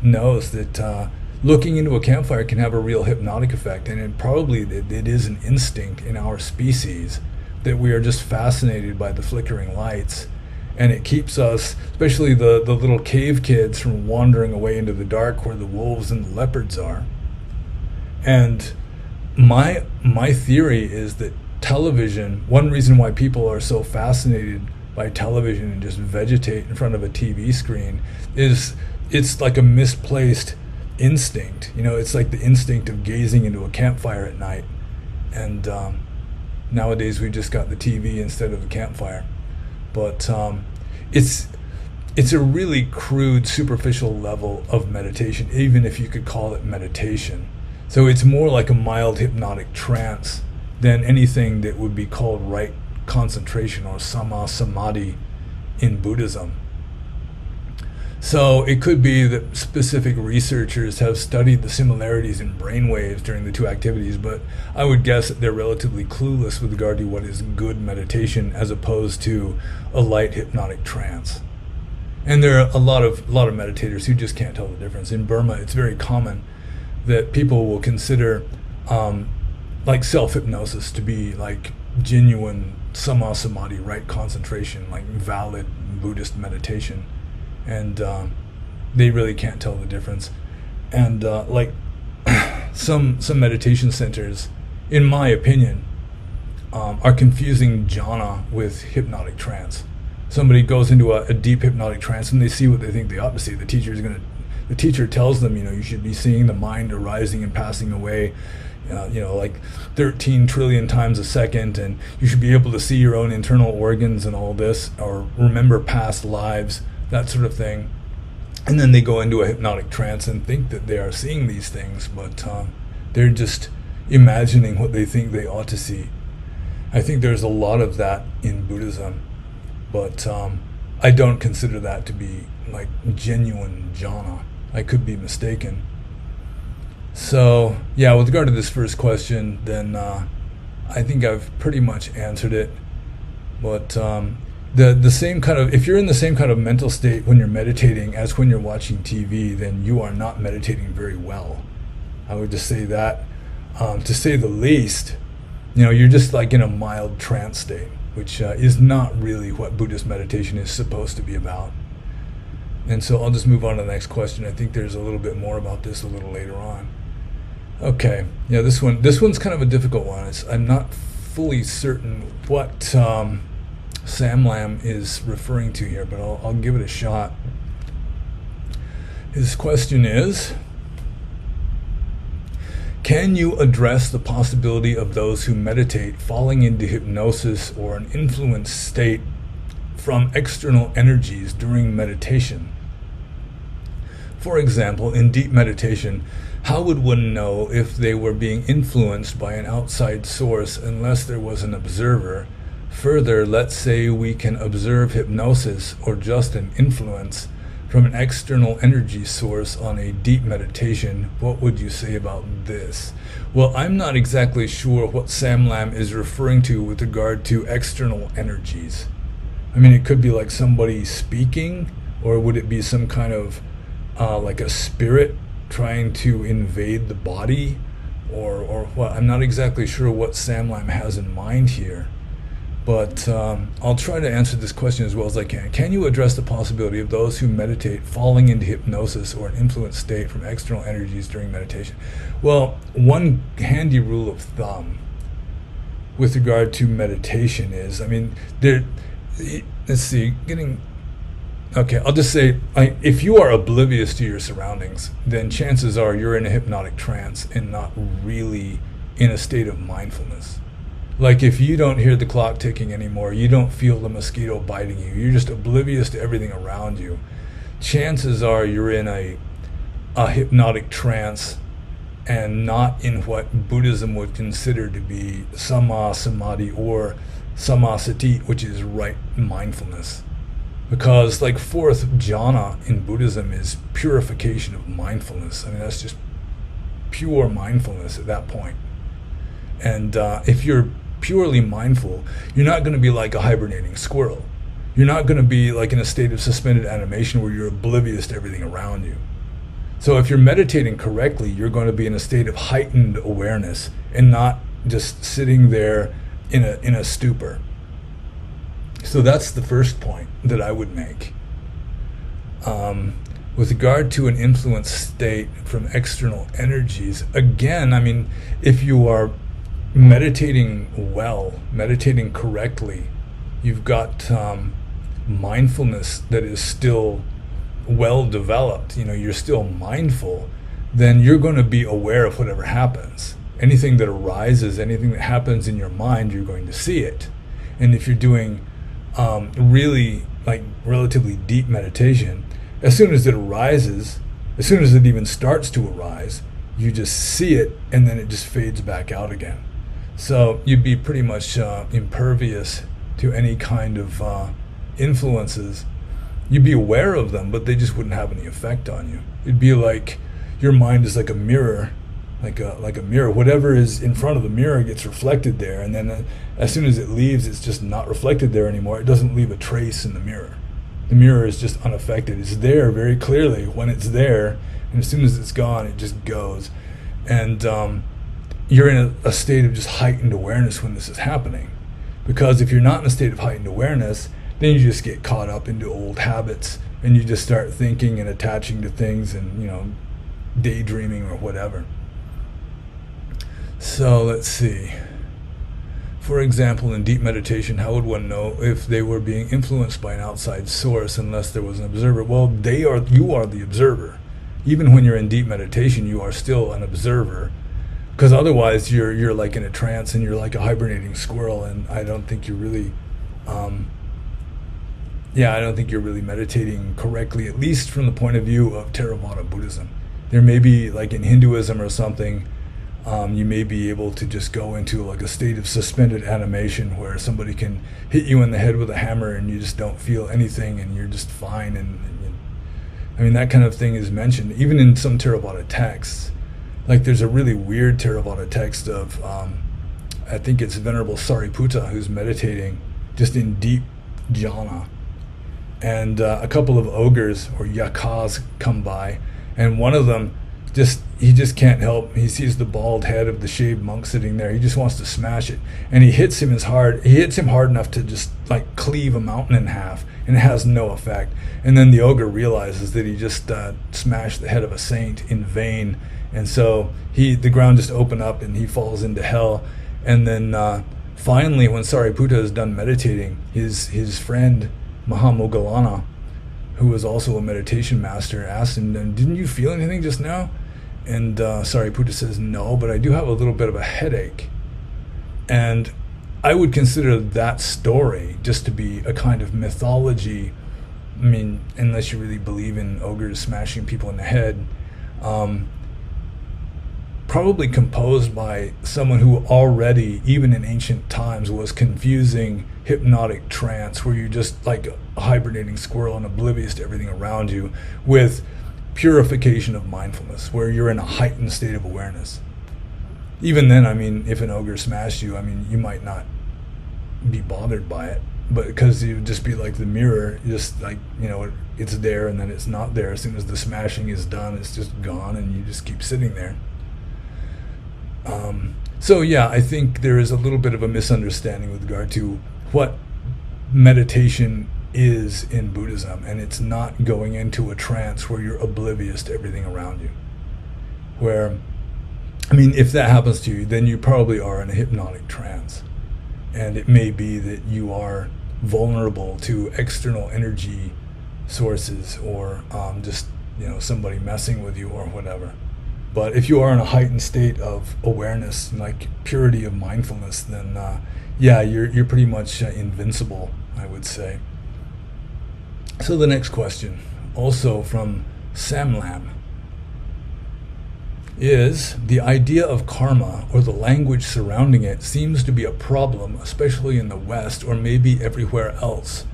knows that looking into a campfire can have a real hypnotic effect, and it is an instinct in our species that we are just fascinated by the flickering lights, and it keeps us, especially the little cave kids, from wandering away into the dark where the wolves and the leopards are. And my theory is that television, one reason why people are so fascinated by television and just vegetate in front of a TV screen, is it's like a misplaced instinct. It's like the instinct of gazing into a campfire at night. And nowadays we just got the TV instead of the campfire. But it's a really crude, superficial level of meditation, even if you could call it meditation. So it's more like a mild hypnotic trance than anything that would be called right concentration or samma samadhi in Buddhism. So it could be that specific researchers have studied the similarities in brainwaves during the two activities, but I would guess that they're relatively clueless with regard to what is good meditation as opposed to a light hypnotic trance. And there are a lot of meditators who just can't tell the difference. In Burma, it's very common that people will consider like self-hypnosis to be like genuine samma samadhi, right concentration, like valid Buddhist meditation. And they really can't tell the difference. And like some meditation centers, in my opinion, are confusing jhana with hypnotic trance. somebody goes into a deep hypnotic trance and they see what they think they ought to see. The teacher tells them, you should be seeing the mind arising and passing away, like 13 trillion times a second, and you should be able to see your own internal organs and all this, or remember past lives, that sort of thing. And then they go into a hypnotic trance and think that they are seeing these things, but they're just imagining what they think they ought to see. I think there's a lot of that in Buddhism, but I don't consider that to be like genuine jhana. I could be mistaken. So yeah, with regard to this first question, then I think I've pretty much answered it. But the same kind of, if you're in the same kind of mental state when you're meditating as when you're watching TV, then you are not meditating very well. I would just say that, to say the least. You're just like in a mild trance state, which is not really what Buddhist meditation is supposed to be about. And so I'll just move on to the next question. I think there's a little bit more about this a little later on. Okay, yeah, this one's kind of a difficult one. I'm not fully certain what Sam Lam is referring to here, but I'll give it a shot. His question is, can you address the possibility of those who meditate falling into hypnosis or an influenced state from external energies during meditation? For example, in deep meditation, how would one know if they were being influenced by an outside source unless there was an observer? Further, let's say we can observe hypnosis or just an influence from an external energy source on a deep meditation. What would you say about this? Well, I'm not exactly sure what Sam Lam is referring to with regard to external energies. I mean, it could be like somebody speaking, or would it be some kind of like a spirit trying to invade the body, or what? I'm not exactly sure what Sam Lam has in mind here. But I'll try to answer this question as well as I can. Can you address the possibility of those who meditate falling into hypnosis or an influenced state from external energies during meditation? Well, one handy rule of thumb with regard to meditation is, let's see, I'll just say, if you are oblivious to your surroundings, then chances are you're in a hypnotic trance and not really in a state of mindfulness. Like if you don't hear the clock ticking anymore, you don't feel the mosquito biting you, you're just oblivious to everything around you, chances are you're in a hypnotic trance and not in what Buddhism would consider to be samma samadhi or samma sati, which is right mindfulness. Because like fourth jhana in Buddhism is purification of mindfulness. That's just pure mindfulness at that point. And if you're purely mindful, you're not going to be like a hibernating squirrel. You're not going to be like in a state of suspended animation where you're oblivious to everything around you. So if you're meditating correctly, you're going to be in a state of heightened awareness and not just sitting there in a stupor. So that's the first point that I would make. With regard to an influenced state from external energies, again, if you are meditating well, meditating correctly, you've got mindfulness that is still well developed, you're still mindful, then you're going to be aware of whatever happens. Anything that arises, anything that happens in your mind, you're going to see it. And if you're doing really like relatively deep meditation, as soon as it arises, as soon as it even starts to arise, you just see it and then it just fades back out again. So you'd be pretty much impervious to any kind of influences. You'd be aware of them, but they just wouldn't have any effect on you. It'd be like your mind is like a mirror, like a mirror. Whatever is in front of the mirror gets reflected there, and then as soon as it leaves, it's just not reflected there anymore. It doesn't leave a trace in the mirror. The mirror is just unaffected. It's there very clearly when it's there, and as soon as it's gone, it just goes. And you're in a state of just heightened awareness when this is happening. Because if you're not in a state of heightened awareness, then you just get caught up into old habits, and you just start thinking and attaching to things and, daydreaming or whatever. So let's see. For example, in deep meditation, how would one know if they were being influenced by an outside source unless there was an observer? Well, you are the observer. Even when you're in deep meditation, you are still an observer, because otherwise you're like in a trance and you're like a hibernating squirrel, and I don't think you're really I don't think you're really meditating correctly, at least from the point of view of Theravada Buddhism. There may be, like in Hinduism or something, you may be able to just go into like a state of suspended animation where somebody can hit you in the head with a hammer and you just don't feel anything and you're just fine. And I mean, that kind of thing is mentioned even in some Theravada texts. Like there's a really weird Theravada text of, I think it's Venerable Sariputta, who's meditating just in deep jhana. And a couple of ogres or yakas come by, and one of them he just can't help. He sees the bald head of the shaved monk sitting there. He just wants to smash it, and he hits him hard enough to just like cleave a mountain in half, and it has no effect. And then the ogre realizes that he just smashed the head of a saint in vain, and so the ground just opened up and he falls into hell. And then finally, when Sariputta is done meditating, his friend Mahamoggallana, who was also a meditation master, asked him, "Didn't you feel anything just now?" And Sariputta says, "No, but I do have a little bit of a headache." And I would consider that story just to be a kind of mythology. I mean, unless you really believe in ogres smashing people in the head, probably composed by someone who already, even in ancient times, was confusing hypnotic trance, where you're just like a hibernating squirrel and oblivious to everything around you, with purification of mindfulness, where you're in a heightened state of awareness. Even then, I mean, if an ogre smashed you, I mean, you might not be bothered by it, but because you would just be like the mirror, just like, it's there and then it's not there. As soon as the smashing is done, it's just gone, and you just keep sitting there. So yeah, I think there is a little bit of a misunderstanding with regard to what meditation is in Buddhism, and it's not going into a trance where you're oblivious to everything around you. Where, I mean, if that happens to you, then you probably are in a hypnotic trance, and it may be that you are vulnerable to external energy sources, or just somebody messing with you or whatever. But if you are in a heightened state of awareness, like purity of mindfulness, then you're pretty much invincible, I would say. So the next question, also from Samlam, is the idea of karma, or the language surrounding it, seems to be a problem, especially in the West, or maybe everywhere else.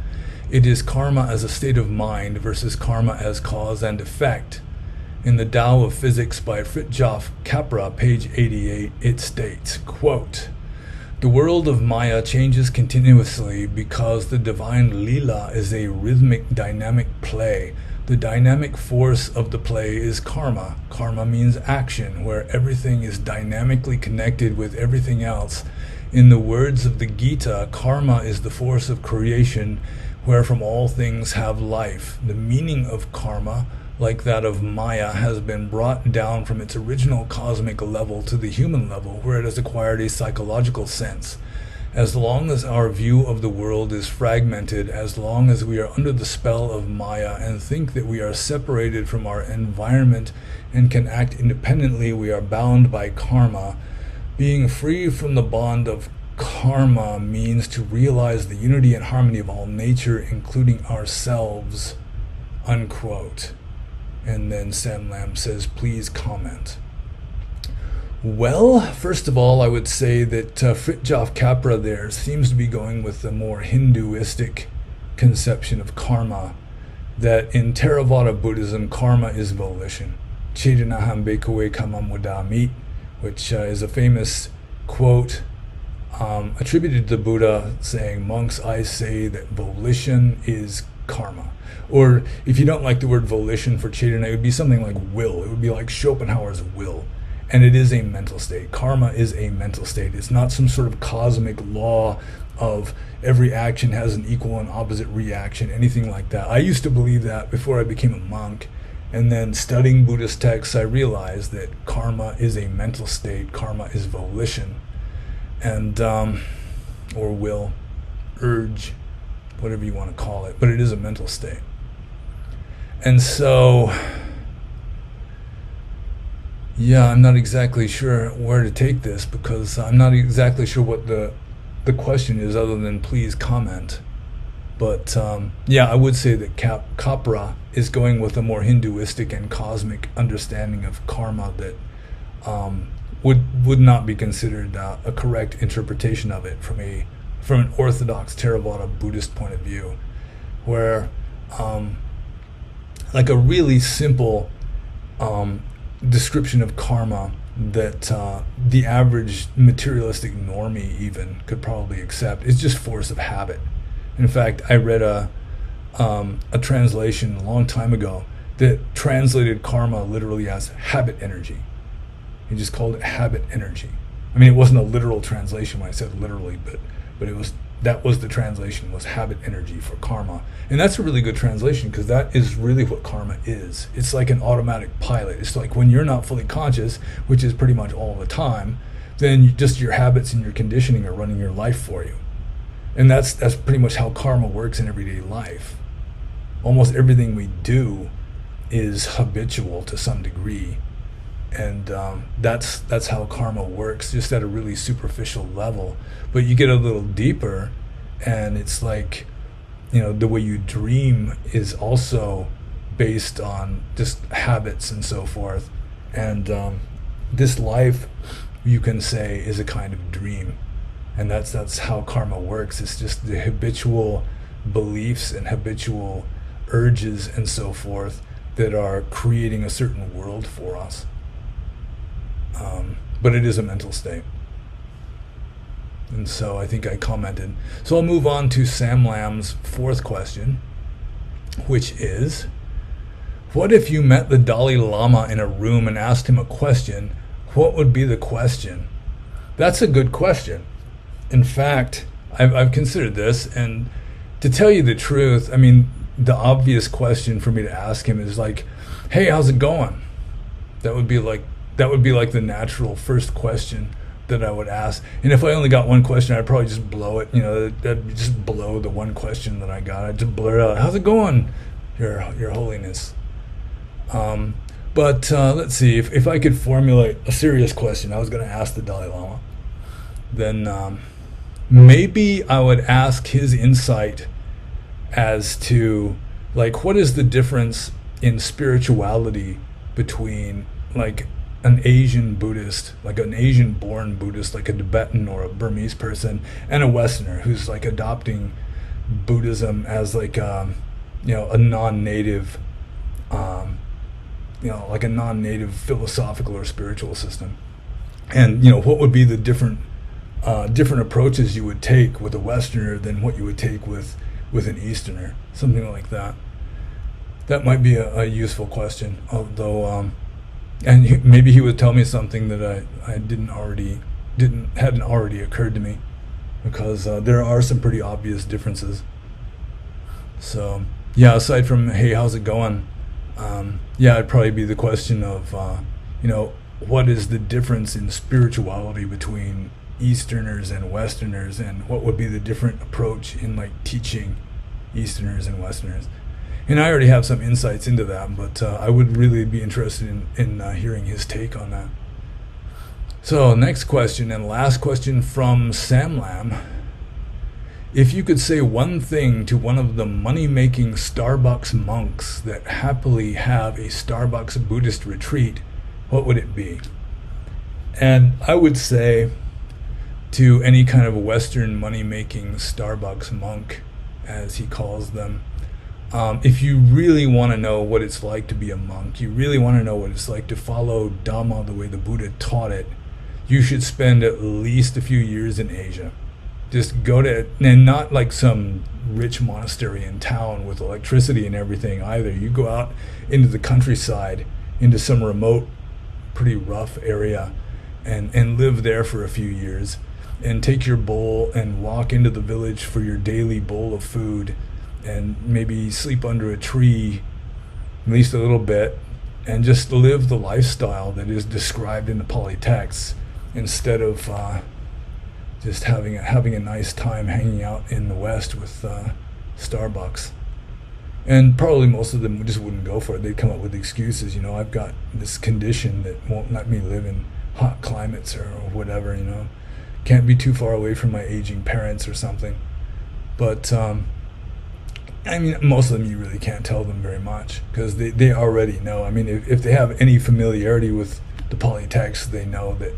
It is karma as a state of mind versus karma as cause and effect. In the Tao of Physics by Fritjof Capra, page 88, it states, quote, "The world of Maya changes continuously because the divine Lila is a rhythmic, dynamic play. The dynamic force of the play is karma. Karma means action, where everything is dynamically connected with everything else. In the words of the Gita, karma is the force of creation, where from all things have life. The meaning of karma, like that of Maya, has been brought down from its original cosmic level to the human level, where it has acquired a psychological sense. As long as our view of the world is fragmented, as long as we are under the spell of Maya and think that we are separated from our environment and can act independently, we are bound by karma. Being free from the bond of karma means to realize the unity and harmony of all nature, including ourselves," unquote. And then Samlam says, "Please comment." Well, first of all, I would say that Fritjof Capra there seems to be going with the more Hinduistic conception of karma, that in Theravada Buddhism, karma is volition. Chetanaham bhikkhave kamam vadami, which is a famous quote attributed to the Buddha, saying, "Monks, I say that volition is karma." Or if you don't like the word volition for Chaitanya, it would be something like will. It would be like Schopenhauer's will. And it is a mental state. Karma is a mental state. It's not some sort of cosmic law of every action has an equal and opposite reaction, anything like that. I used to believe that before I became a monk. And then studying Buddhist texts, I realized that karma is a mental state. Karma is volition. And or will, urge, whatever you want to call it, but it is a mental state. And so, yeah, I'm not exactly sure where to take this, because I'm not exactly sure what the question is, other than please comment. But yeah, I would say that Capra is going with a more Hinduistic and cosmic understanding of karma that would not be considered a correct interpretation of it from an orthodox Theravada Buddhist point of view, where like a really simple description of karma that the average materialistic normie even could probably accept is just force of habit. In fact, I read a translation a long time ago that translated karma literally as habit energy. He just called it habit energy. I mean, it wasn't a literal translation when I said literally, but that was the translation, was habit energy for karma. And that's a really good translation, because that is really what karma is. It's like an automatic pilot. It's like when you're not fully conscious, which is pretty much all the time, then just your habits and your conditioning are running your life for you. And that's pretty much how karma works in everyday life. Almost everything we do is habitual to some degree. And that's how karma works, just at a really superficial level. But you get a little deeper, and it's like, the way you dream is also based on just habits and so forth. And this life, you can say, is a kind of dream. And that's how karma works. It's just the habitual beliefs and habitual urges and so forth that are creating a certain world for us. But it is a mental state. And so I think I commented. So I'll move on to Sam Lamb's fourth question, which is, what if you met the Dalai Lama in a room and asked him a question? What would be the question? That's a good question. In fact, I've considered this, and to tell you the truth, I mean, the obvious question for me to ask him is like, hey, how's it going? That would be like the natural first question that I would ask. And if I only got one question, I'd probably just blow it. That'd just blow the one question that I got. I'd just blur out, how's it going, Your Holiness? But let's see, if I could formulate a serious question I was going to ask the Dalai Lama, then maybe I would ask his insight as to, like, what is the difference in spirituality between, like, an Asian Buddhist, like an Asian born Buddhist, like a Tibetan or a Burmese person, and a Westerner who's like adopting Buddhism as like a non-native like a non-native philosophical or spiritual system. And what would be the different approaches you would take with a Westerner than what you would take with an Easterner, something like that. That might be a useful question, although and maybe he would tell me something that I hadn't already occurred to me, because there are some pretty obvious differences. So yeah, aside from, hey, how's it going? Yeah, it'd probably be the question of what is the difference in spirituality between Easterners and Westerners, and what would be the different approach in like teaching Easterners and Westerners. And I already have some insights into that, but I would really be interested in hearing his take on that. So next question, and last question from Sam Lam. If you could say one thing to one of the money-making Starbucks monks that happily have a Starbucks Buddhist retreat, what would it be? And I would say to any kind of Western money-making Starbucks monk, as he calls them, if you really want to know what it's like to be a monk, you really want to know what it's like to follow Dhamma the way the Buddha taught it, you should spend at least a few years in Asia. Just go to, and not like some rich monastery in town with electricity and everything either. You go out into the countryside, into some remote, pretty rough area, and live there for a few years, and take your bowl and walk into the village for your daily bowl of food, and maybe sleep under a tree at least a little bit, and just live the lifestyle that is described in the Pali texts, instead of just having a nice time hanging out in the West with Starbucks. And probably most of them just wouldn't go for it. They'd come up with excuses. I've got this condition that won't let me live in hot climates or whatever. Can't be too far away from my aging parents or something. But most of them you really can't tell them very much, because they already know. If they have any familiarity with the polytext, they know that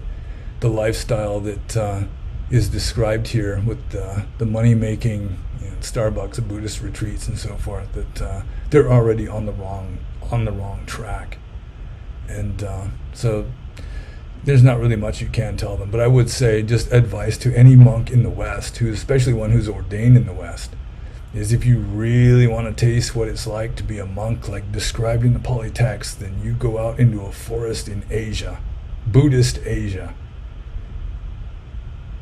the lifestyle that is described here with the money-making, Starbucks, Buddhist retreats, and so forth, that they're already on the wrong track, and so there's not really much you can tell them. But I would say, just advice to any monk in the West, especially one who's ordained in the West, is if you really want to taste what it's like to be a monk, like described in the polytext, then you go out into a forest in Asia, Buddhist Asia,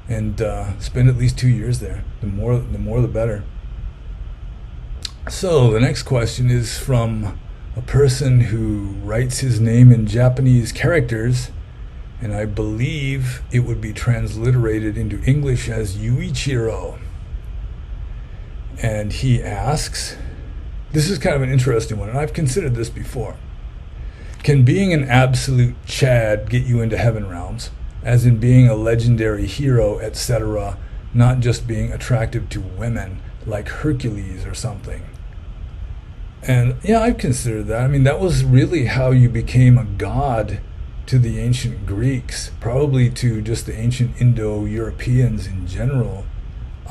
and spend at least 2 years there. The more the better. So the next question is from a person who writes his name in Japanese characters, and I believe it would be transliterated into English as Yuichiro. And he asks, this is kind of an interesting one, and I've considered this before. Can being an absolute Chad get you into heaven realms, as in being a legendary hero, etc., not just being attractive to women, like Hercules or something? And yeah, I've considered that. That was really how you became a god to the ancient Greeks, probably to just the ancient Indo-Europeans in general,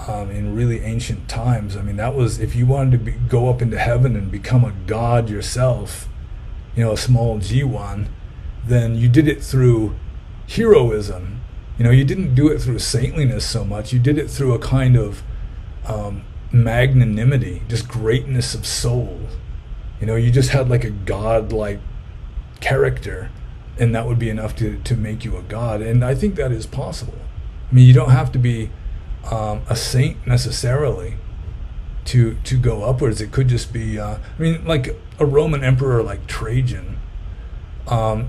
in really ancient times. That was, if you wanted to go up into heaven and become a god yourself, a small G1, then you did it through heroism. You didn't do it through saintliness so much. You did it through a kind of magnanimity, just greatness of soul. You just had like a godlike character, and that would be enough to make you a god. And I think that is possible. You don't have to be a saint necessarily to go upwards. It could just be like a Roman emperor like Trajan.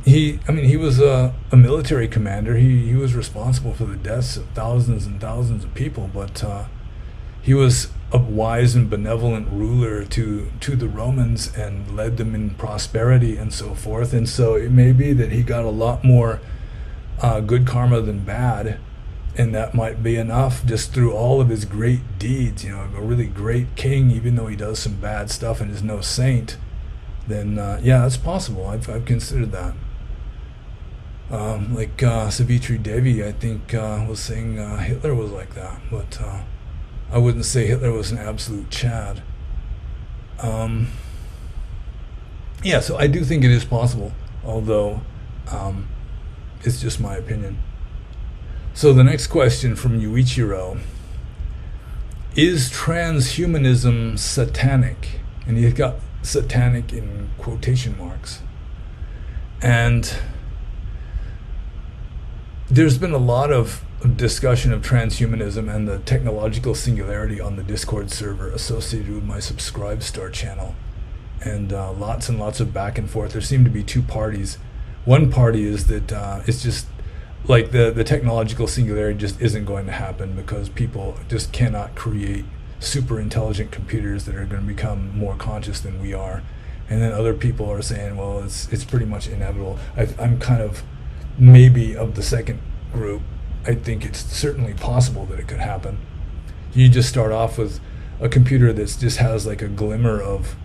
He was a military commander. He was responsible for the deaths of thousands and thousands of people, but he was a wise and benevolent ruler to the Romans and led them in prosperity and so forth. And so it may be that he got a lot more good karma than bad, and that might be enough just through all of his great deeds. A really great king, even though he does some bad stuff and is no saint, then yeah, that's possible. I've considered that. Like Savitri Devi, I think, was saying Hitler was like that, but I wouldn't say Hitler was an absolute Chad. Yeah, so I do think it is possible, although it's just my opinion. So the next question from Yuichiro: is transhumanism satanic? And he's got satanic in quotation marks. And there's been a lot of discussion of transhumanism and the technological singularity on the Discord server associated with my Subscribe Star channel, and lots and lots of back and forth. There seem to be two parties. One party is that it's just like the technological singularity just isn't going to happen because people just cannot create super intelligent computers that are going to become more conscious than we are. And then other people are saying, well, it's pretty much inevitable. I'm kind of maybe of the second group. I think it's certainly possible that it could happen. You just start off with a computer that just has like a glimmer of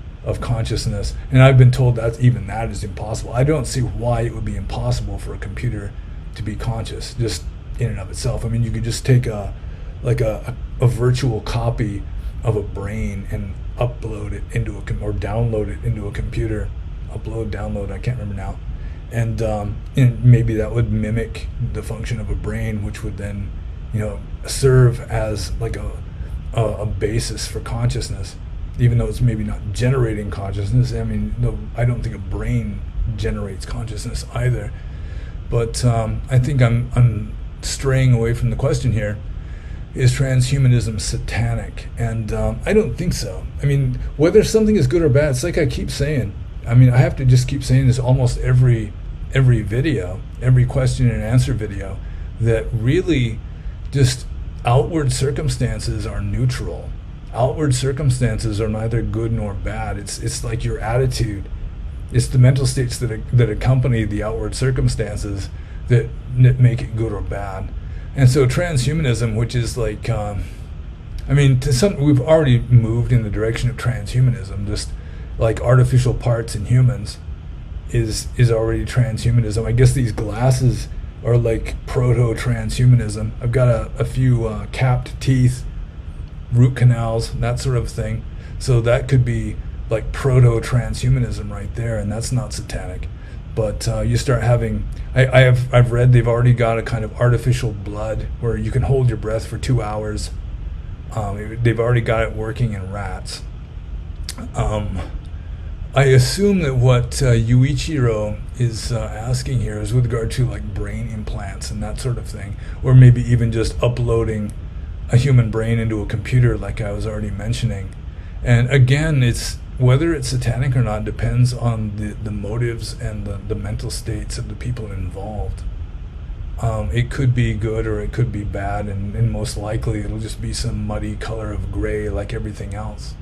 consciousness, and I've been told that even that is impossible. I don't see why it would be impossible for a computer to be conscious just in and of itself. I mean, you could just take a virtual copy of a brain and upload it into or download it into a computer. Download, I can't remember now. And maybe that would mimic the function of a brain, which would then, serve as like a basis for consciousness, even though it's maybe not generating consciousness. I mean, no, I don't think a brain generates consciousness either. But I think I'm straying away from the question here. Is transhumanism satanic? And I don't think so. I mean, whether something is good or bad, it's like I keep saying. I mean, I have to just keep saying this almost every video, every question and answer video, that really just outward circumstances are neutral. Outward circumstances are neither good nor bad. It's like your attitude. It's the mental states that accompany the outward circumstances that make it good or bad. And so transhumanism, which is like, we've already moved in the direction of transhumanism. Just like artificial parts in humans is already transhumanism. I guess these glasses are like proto-transhumanism. I've got a few capped teeth, root canals, that sort of thing. So that could be like proto-transhumanism right there, and that's not satanic. But you start having, I've read they've already got a kind of artificial blood where you can hold your breath for 2 hours. They've already got it working in rats. I assume that what Yuichiro is asking here is with regard to like brain implants and that sort of thing, or maybe even just uploading a human brain into a computer like I was already mentioning. And again, it's whether it's satanic or not depends on the motives and the mental states of the people involved. It could be good or it could be bad, and most likely it'll just be some muddy color of gray like everything else.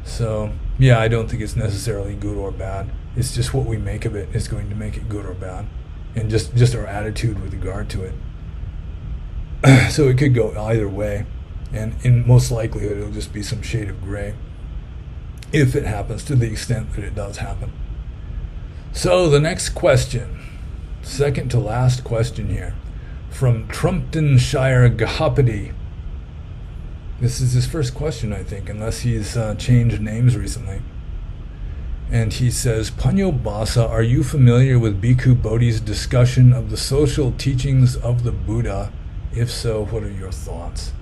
So yeah, I don't think it's necessarily good or bad. It's just what we make of it is going to make it good or bad, and just our attitude with regard to it. So it could go either way, and in most likelihood it'll just be some shade of gray, if it happens, to the extent that it does happen. So the next question, second to last question here, from Trumptonshire Gahapati. This is his first question, I think, unless he's changed names recently. And he says, pannobhasa, are you familiar with Bhikkhu Bodhi's discussion of the social teachings of the Buddha? If so, what are your thoughts?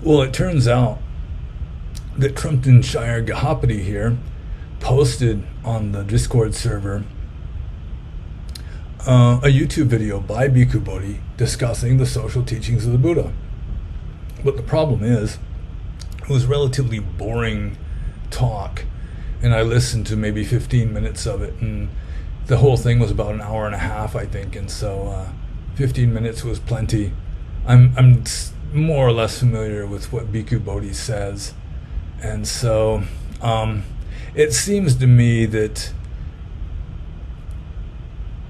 Well, it turns out that Trumptonshire Gahapati here posted on the Discord server a YouTube video by Bhikkhu Bodhi discussing the social teachings of the Buddha. But the problem is, it was relatively boring talk, and I listened to maybe 15 minutes of it, and the whole thing was about an hour and a half, I think, and so 15 minutes was plenty. I'm more or less familiar with what Bhikkhu Bodhi says, and so it seems to me that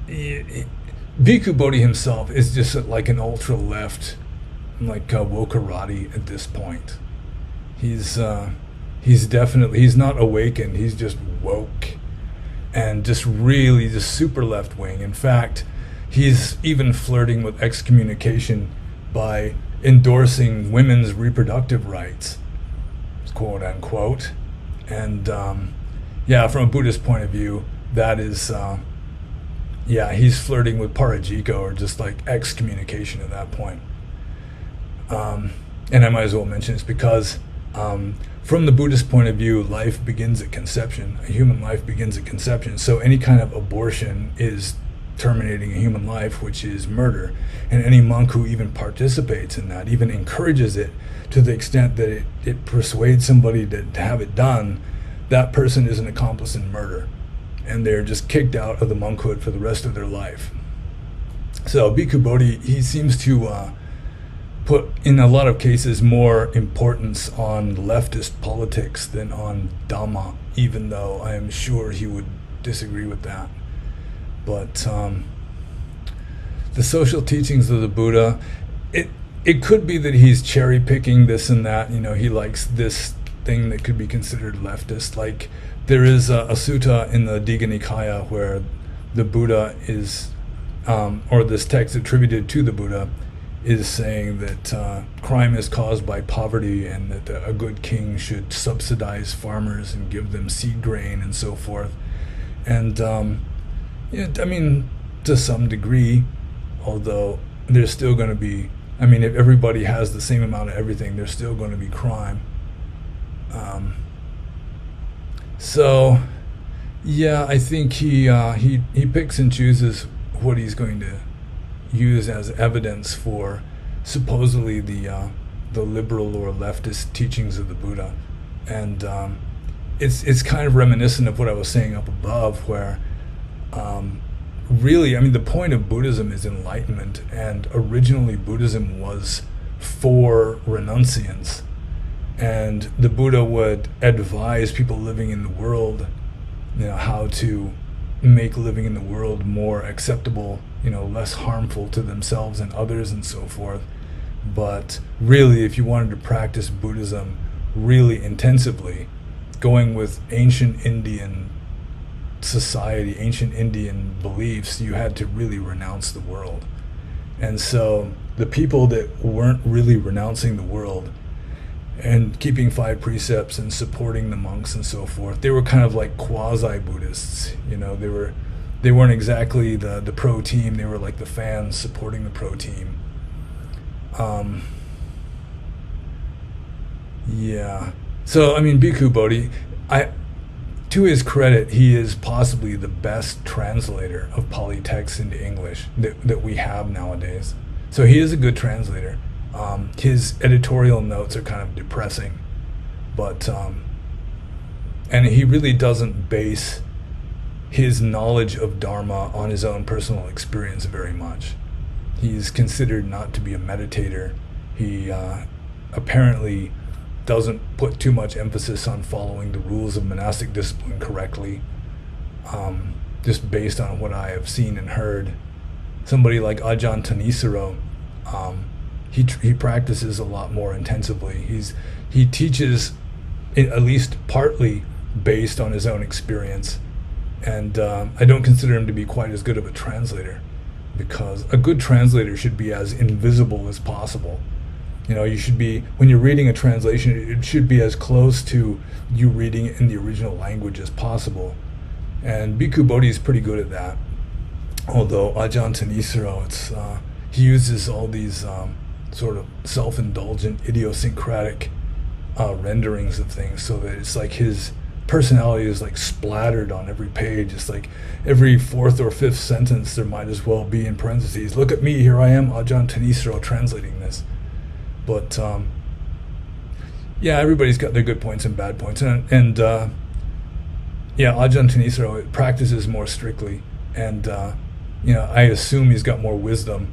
Bhikkhu Bodhi himself is just like an ultra-left, like wokerati at this point. He's definitely, he's not awakened, he's just woke, and just really just super left-wing. In fact, he's even flirting with excommunication by endorsing women's reproductive rights, quote unquote. And yeah, from a Buddhist point of view, that is he's flirting with parajika, or just like excommunication at that point. And I might as well mention it's because from the Buddhist point of view, life begins at conception. A human life begins at conception. So any kind of abortion is terminating a human life, which is murder. And any monk who even participates in that, even encourages it to the extent that it persuades somebody to have it done, that person is an accomplice in murder. And they're just kicked out of the monkhood for the rest of their life. So Bhikkhu Bodhi, he seems to put, in a lot of cases, more importance on leftist politics than on Dhamma, even though I am sure he would disagree with that. But the social teachings of the Buddha, it could be that he's cherry picking this and that. You know, he likes this thing that could be considered leftist. Like there is a sutta in the Digha Nikaya where the Buddha is, or this text attributed to the Buddha, is saying that crime is caused by poverty, and that a good king should subsidize farmers and give them seed grain and so forth. And I mean, to some degree, although there's still going to be, I mean, if everybody has the same amount of everything, there's still going to be crime. So yeah, I think he picks and chooses what he's going to use as evidence for supposedly the liberal or leftist teachings of the Buddha. And it's kind of reminiscent of what I was saying up above, where really, I mean, the point of Buddhism is enlightenment, and originally Buddhism was for renunciants. And the Buddha would advise people living in the world, how to make living in the world more acceptable, less harmful to themselves and others and so forth. But really, if you wanted to practice Buddhism really intensively, going with ancient Indian society, ancient Indian beliefs, you had to really renounce the world. And so the people that weren't really renouncing the world and keeping 5 precepts and supporting the monks and so forth, they were kind of like quasi-Buddhists. They weren't exactly the pro team. They were like the fans supporting the pro team. So I mean, Bhikkhu Bodhi, to his credit, he is possibly the best translator of Pali texts into English that we have nowadays. So he is a good translator. His editorial notes are kind of depressing, but and he really doesn't base his knowledge of Dharma on his own personal experience very much. He's considered not to be a meditator. He apparently doesn't put too much emphasis on following the rules of monastic discipline correctly, just based on what I have seen and heard. Somebody like Ajahn Thanisaro, he practices a lot more intensively. He teaches at least partly based on his own experience, and I don't consider him to be quite as good of a translator, because a good translator should be as invisible as possible. You should be, when you're reading a translation, it should be as close to you reading it in the original language as possible. And Bhikkhu Bodhi is pretty good at that. Although Ajahn Thanisaro, he uses all these sort of self-indulgent, idiosyncratic renderings of things, so that it's like his personality is like splattered on every page. It's like every 4th or 5th sentence there might as well be in parentheses, "Look at me, here I am, Ajahn Thanisaro, translating this." But everybody's got their good points and bad points, and Ajahn Thanisaro practices more strictly, and I assume he's got more wisdom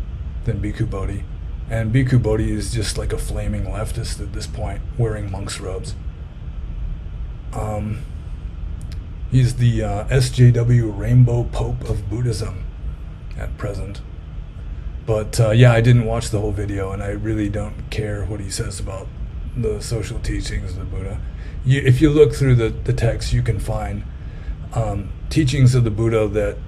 than Bhikkhu Bodhi, and Bhikkhu Bodhi is just like a flaming leftist at this point, wearing monk's robes. He's the SJW Rainbow Pope of Buddhism at present. But I didn't watch the whole video, and I really don't care what he says about the social teachings of the Buddha. If you look through the text, you can find teachings of the Buddha that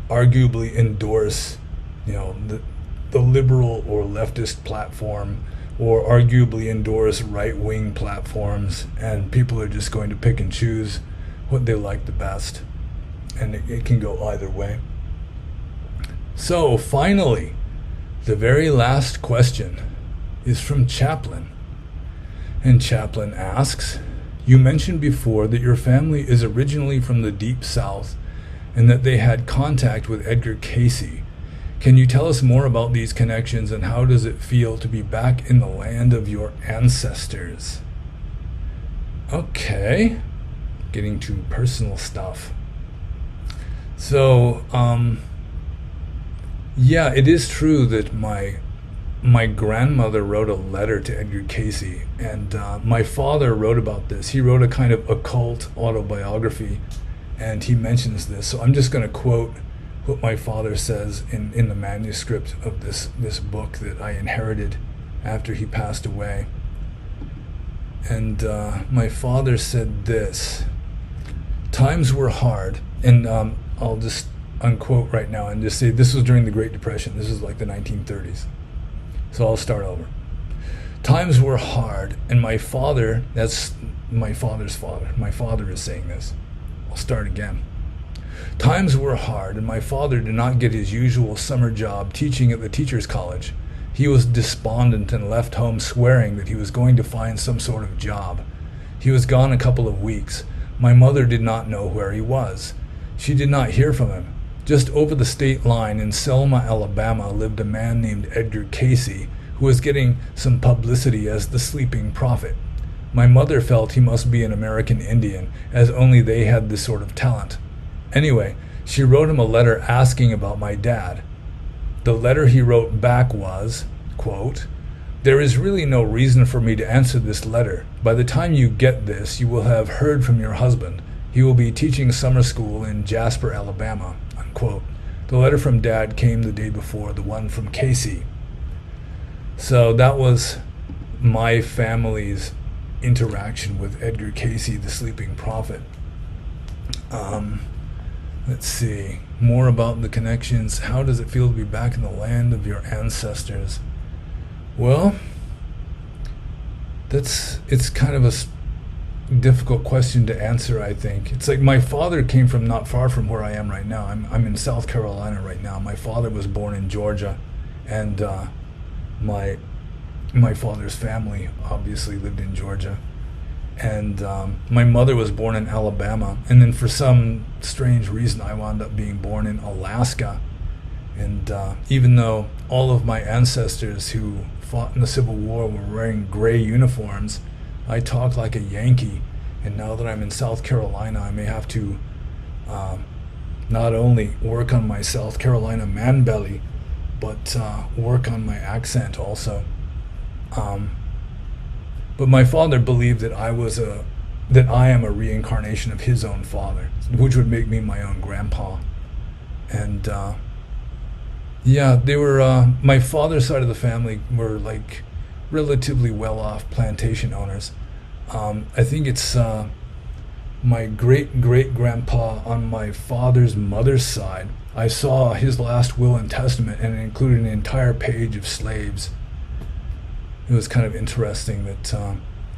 arguably endorse, the liberal or leftist platform, or arguably endorse right-wing platforms, and people are just going to pick and choose what they like the best, and it can go either way. So finally, the very last question is from Chaplin. And Chaplin asks, "You mentioned before that your family is originally from the Deep South and that they had contact with Edgar Cayce. Can you tell us more about these connections, and how does it feel to be back in the land of your ancestors?" Okay, getting to personal stuff. So, it is true that my grandmother wrote a letter to Edgar Cayce, and my father wrote about this. He wrote a kind of occult autobiography, and he mentions this. So I'm just going to quote what my father says in the manuscript of this book that I inherited after he passed away. And my father said this: "Times were hard," and I'll just unquote right now and just say this was during the Great Depression. This is like the 1930s. So I'll start over. "Times were hard, and my father," that's my father's father, my father is saying this. I'll start again. "Times were hard, and my father did not get his usual summer job teaching at the teacher's college. He was despondent and left home swearing that he was going to find some sort of job. He was gone a couple of weeks. My mother did not know where he was. She did not hear from him. Just over the state line in Selma, Alabama, lived a man named Edgar Cayce, who was getting some publicity as the sleeping prophet. My mother felt he must be an American Indian, as only they had this sort of talent. Anyway, She wrote him a letter asking about my dad. The letter he wrote back was, quote, "There is really no reason for me to answer this letter. By the time you get this, you will have heard from your husband. He will be teaching summer school in Jasper, Alabama," unquote. The letter from Dad came the day before the one from Cayce. So that was my family's interaction with Edgar Cayce, the sleeping prophet. Let's see. More about the connections. How does it feel to be back in the land of your ancestors? Well, it's kind of a difficult question to answer, I think. It's like my father came from not far from where I am right now. I'm in South Carolina right now. My father was born in Georgia, and my father's family obviously lived in Georgia. And my mother was born in Alabama, and then for some strange reason I wound up being born in Alaska. And even though all of my ancestors who fought in the Civil War were wearing gray uniforms, I talk like a Yankee. And now that I'm in South Carolina, I may have to not only work on my South Carolina man belly, but work on my accent also. But my father believed that I am a reincarnation of his own father, which would make me my own grandpa. And they were my father's side of the family were like relatively well-off plantation owners. I think it's my great-great-grandpa on my father's mother's side. I saw his last will and testament, and it included an entire page of slaves. It was kind of interesting that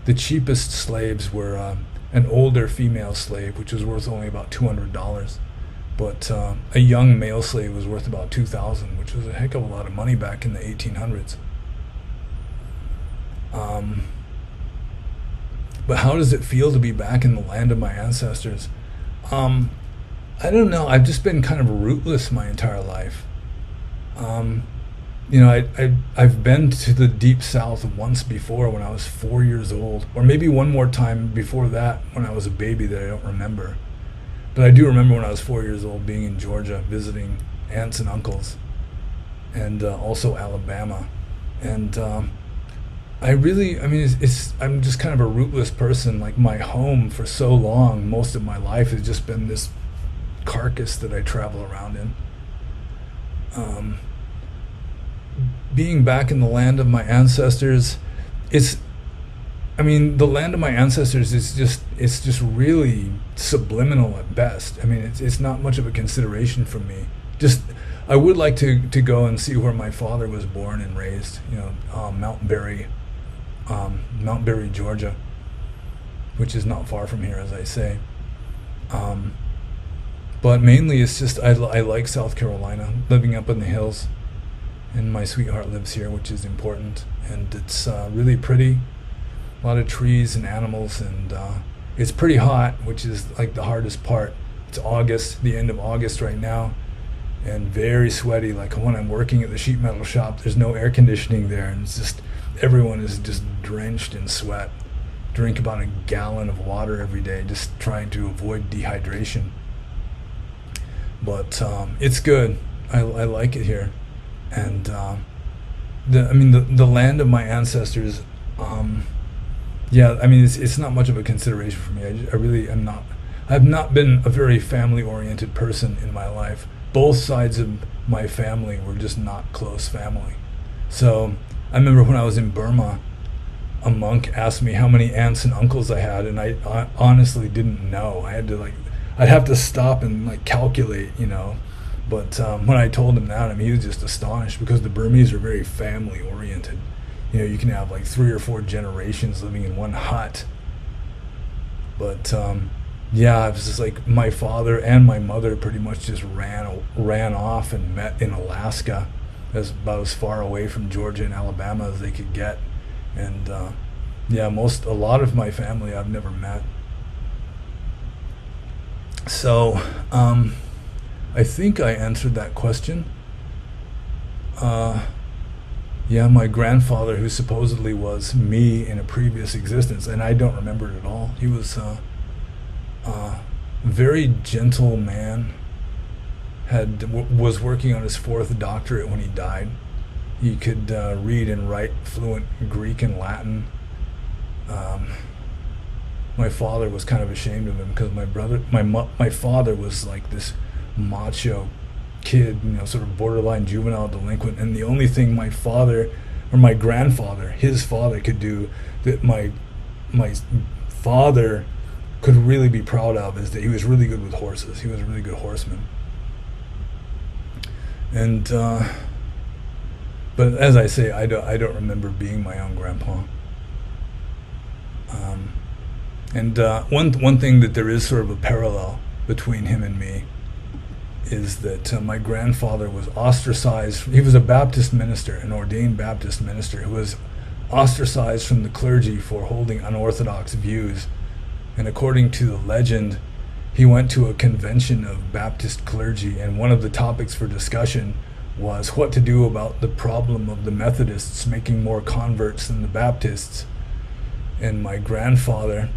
the cheapest slaves were an older female slave, which was worth only about $200, but a young male slave was worth about $2,000, which was a heck of a lot of money back in the 1800s. But how does it feel to be back in the land of my ancestors? I don't know. I've just been kind of rootless my entire life. I've been to the deep south once before when I was 4 years old, or maybe one more time before that when I was a baby that I don't remember. But I do remember when I was 4 years old being in Georgia visiting aunts and uncles, and also Alabama. And I'm just kind of a rootless person. Like my home for so long, most of my life has just been this carcass that I travel around in. Being back in the land of my ancestors, the land of my ancestors is just really subliminal at best. I mean, it's not much of a consideration for me. Just, I would like to go and see where my father was born and raised, Mount Berry, Georgia, which is not far from here, as I say. But mainly it's just, I like South Carolina, living up in the hills. And my sweetheart lives here, which is important, and it's really pretty. A lot of trees and animals, and it's pretty hot, which is like the hardest part. It's August, the end of August right now, and very sweaty. Like when I'm working at the sheet metal shop, there's no air conditioning there, and it's just everyone is just drenched in sweat. Drink about a gallon of water every day, just trying to avoid dehydration. But it's good. I like it here. And the land of my ancestors, it's not much of a consideration for me. I really am not. I've not been a very family-oriented person in my life. Both sides of my family were just not close family. So I remember when I was in Burma, a monk asked me how many aunts and uncles I had, and I honestly didn't know. I'd have to stop and calculate, But when I told him that, he was just astonished, because the Burmese are very family-oriented. You can have 3 or 4 generations living in one hut. But it was just like my father and my mother pretty much just ran off and met in Alaska, about as far away from Georgia and Alabama as they could get. And a lot of my family I've never met. So I think I answered that question. My grandfather, who supposedly was me in a previous existence, and I don't remember it at all. He was a very gentle man, was working on his fourth doctorate when he died. He could read and write fluent Greek and Latin. My father was kind of ashamed of him because my father was like this macho kid, sort of borderline juvenile delinquent, and the only thing my father or my grandfather, his father, could do that my father could really be proud of is that he was really good with horses. He was a really good horseman. And but as I say, I don't remember being my own grandpa. One thing that there is sort of a parallel between him and me is that my grandfather was ostracized. He was a Baptist minister, an ordained Baptist minister, who was ostracized from the clergy for holding unorthodox views. And according to the legend, he went to a convention of Baptist clergy, and one of the topics for discussion was what to do about the problem of the Methodists making more converts than the Baptists. And my grandfather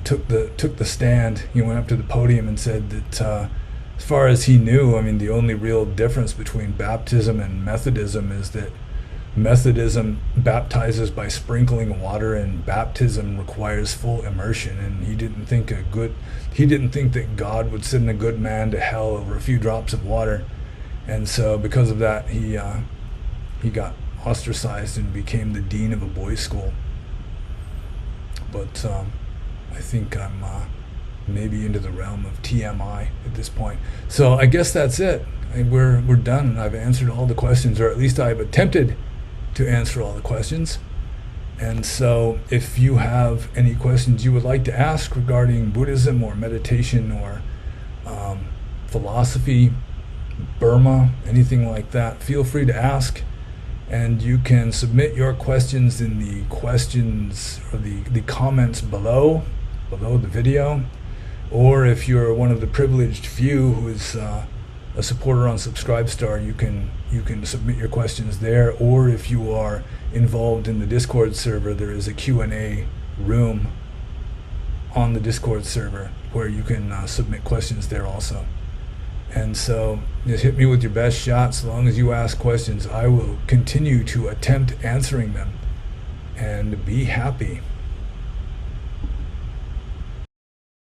took the stand. He went up to the podium and said that as far as he knew, the only real difference between baptism and Methodism is that Methodism baptizes by sprinkling water, and baptism requires full immersion. And he didn't think that God would send a good man to hell over a few drops of water. And so because of that, he got ostracized and became the dean of a boys' school. But I think I'm maybe into the realm of TMI at this point. So I guess that's it. We're done. I've answered all the questions, or at least I've attempted to answer all the questions. And so if you have any questions you would like to ask regarding Buddhism or meditation or philosophy, Burma, anything like that, feel free to ask. And you can submit your questions in the questions or the comments below the video. Or if you're one of the privileged few who is a supporter on Subscribestar, you can submit your questions there. Or if you are involved in the Discord server, there is a Q&A room on the Discord server where you can submit questions there also. And so just hit me with your best shot. So long as you ask questions, I will continue to attempt answering them. And be happy.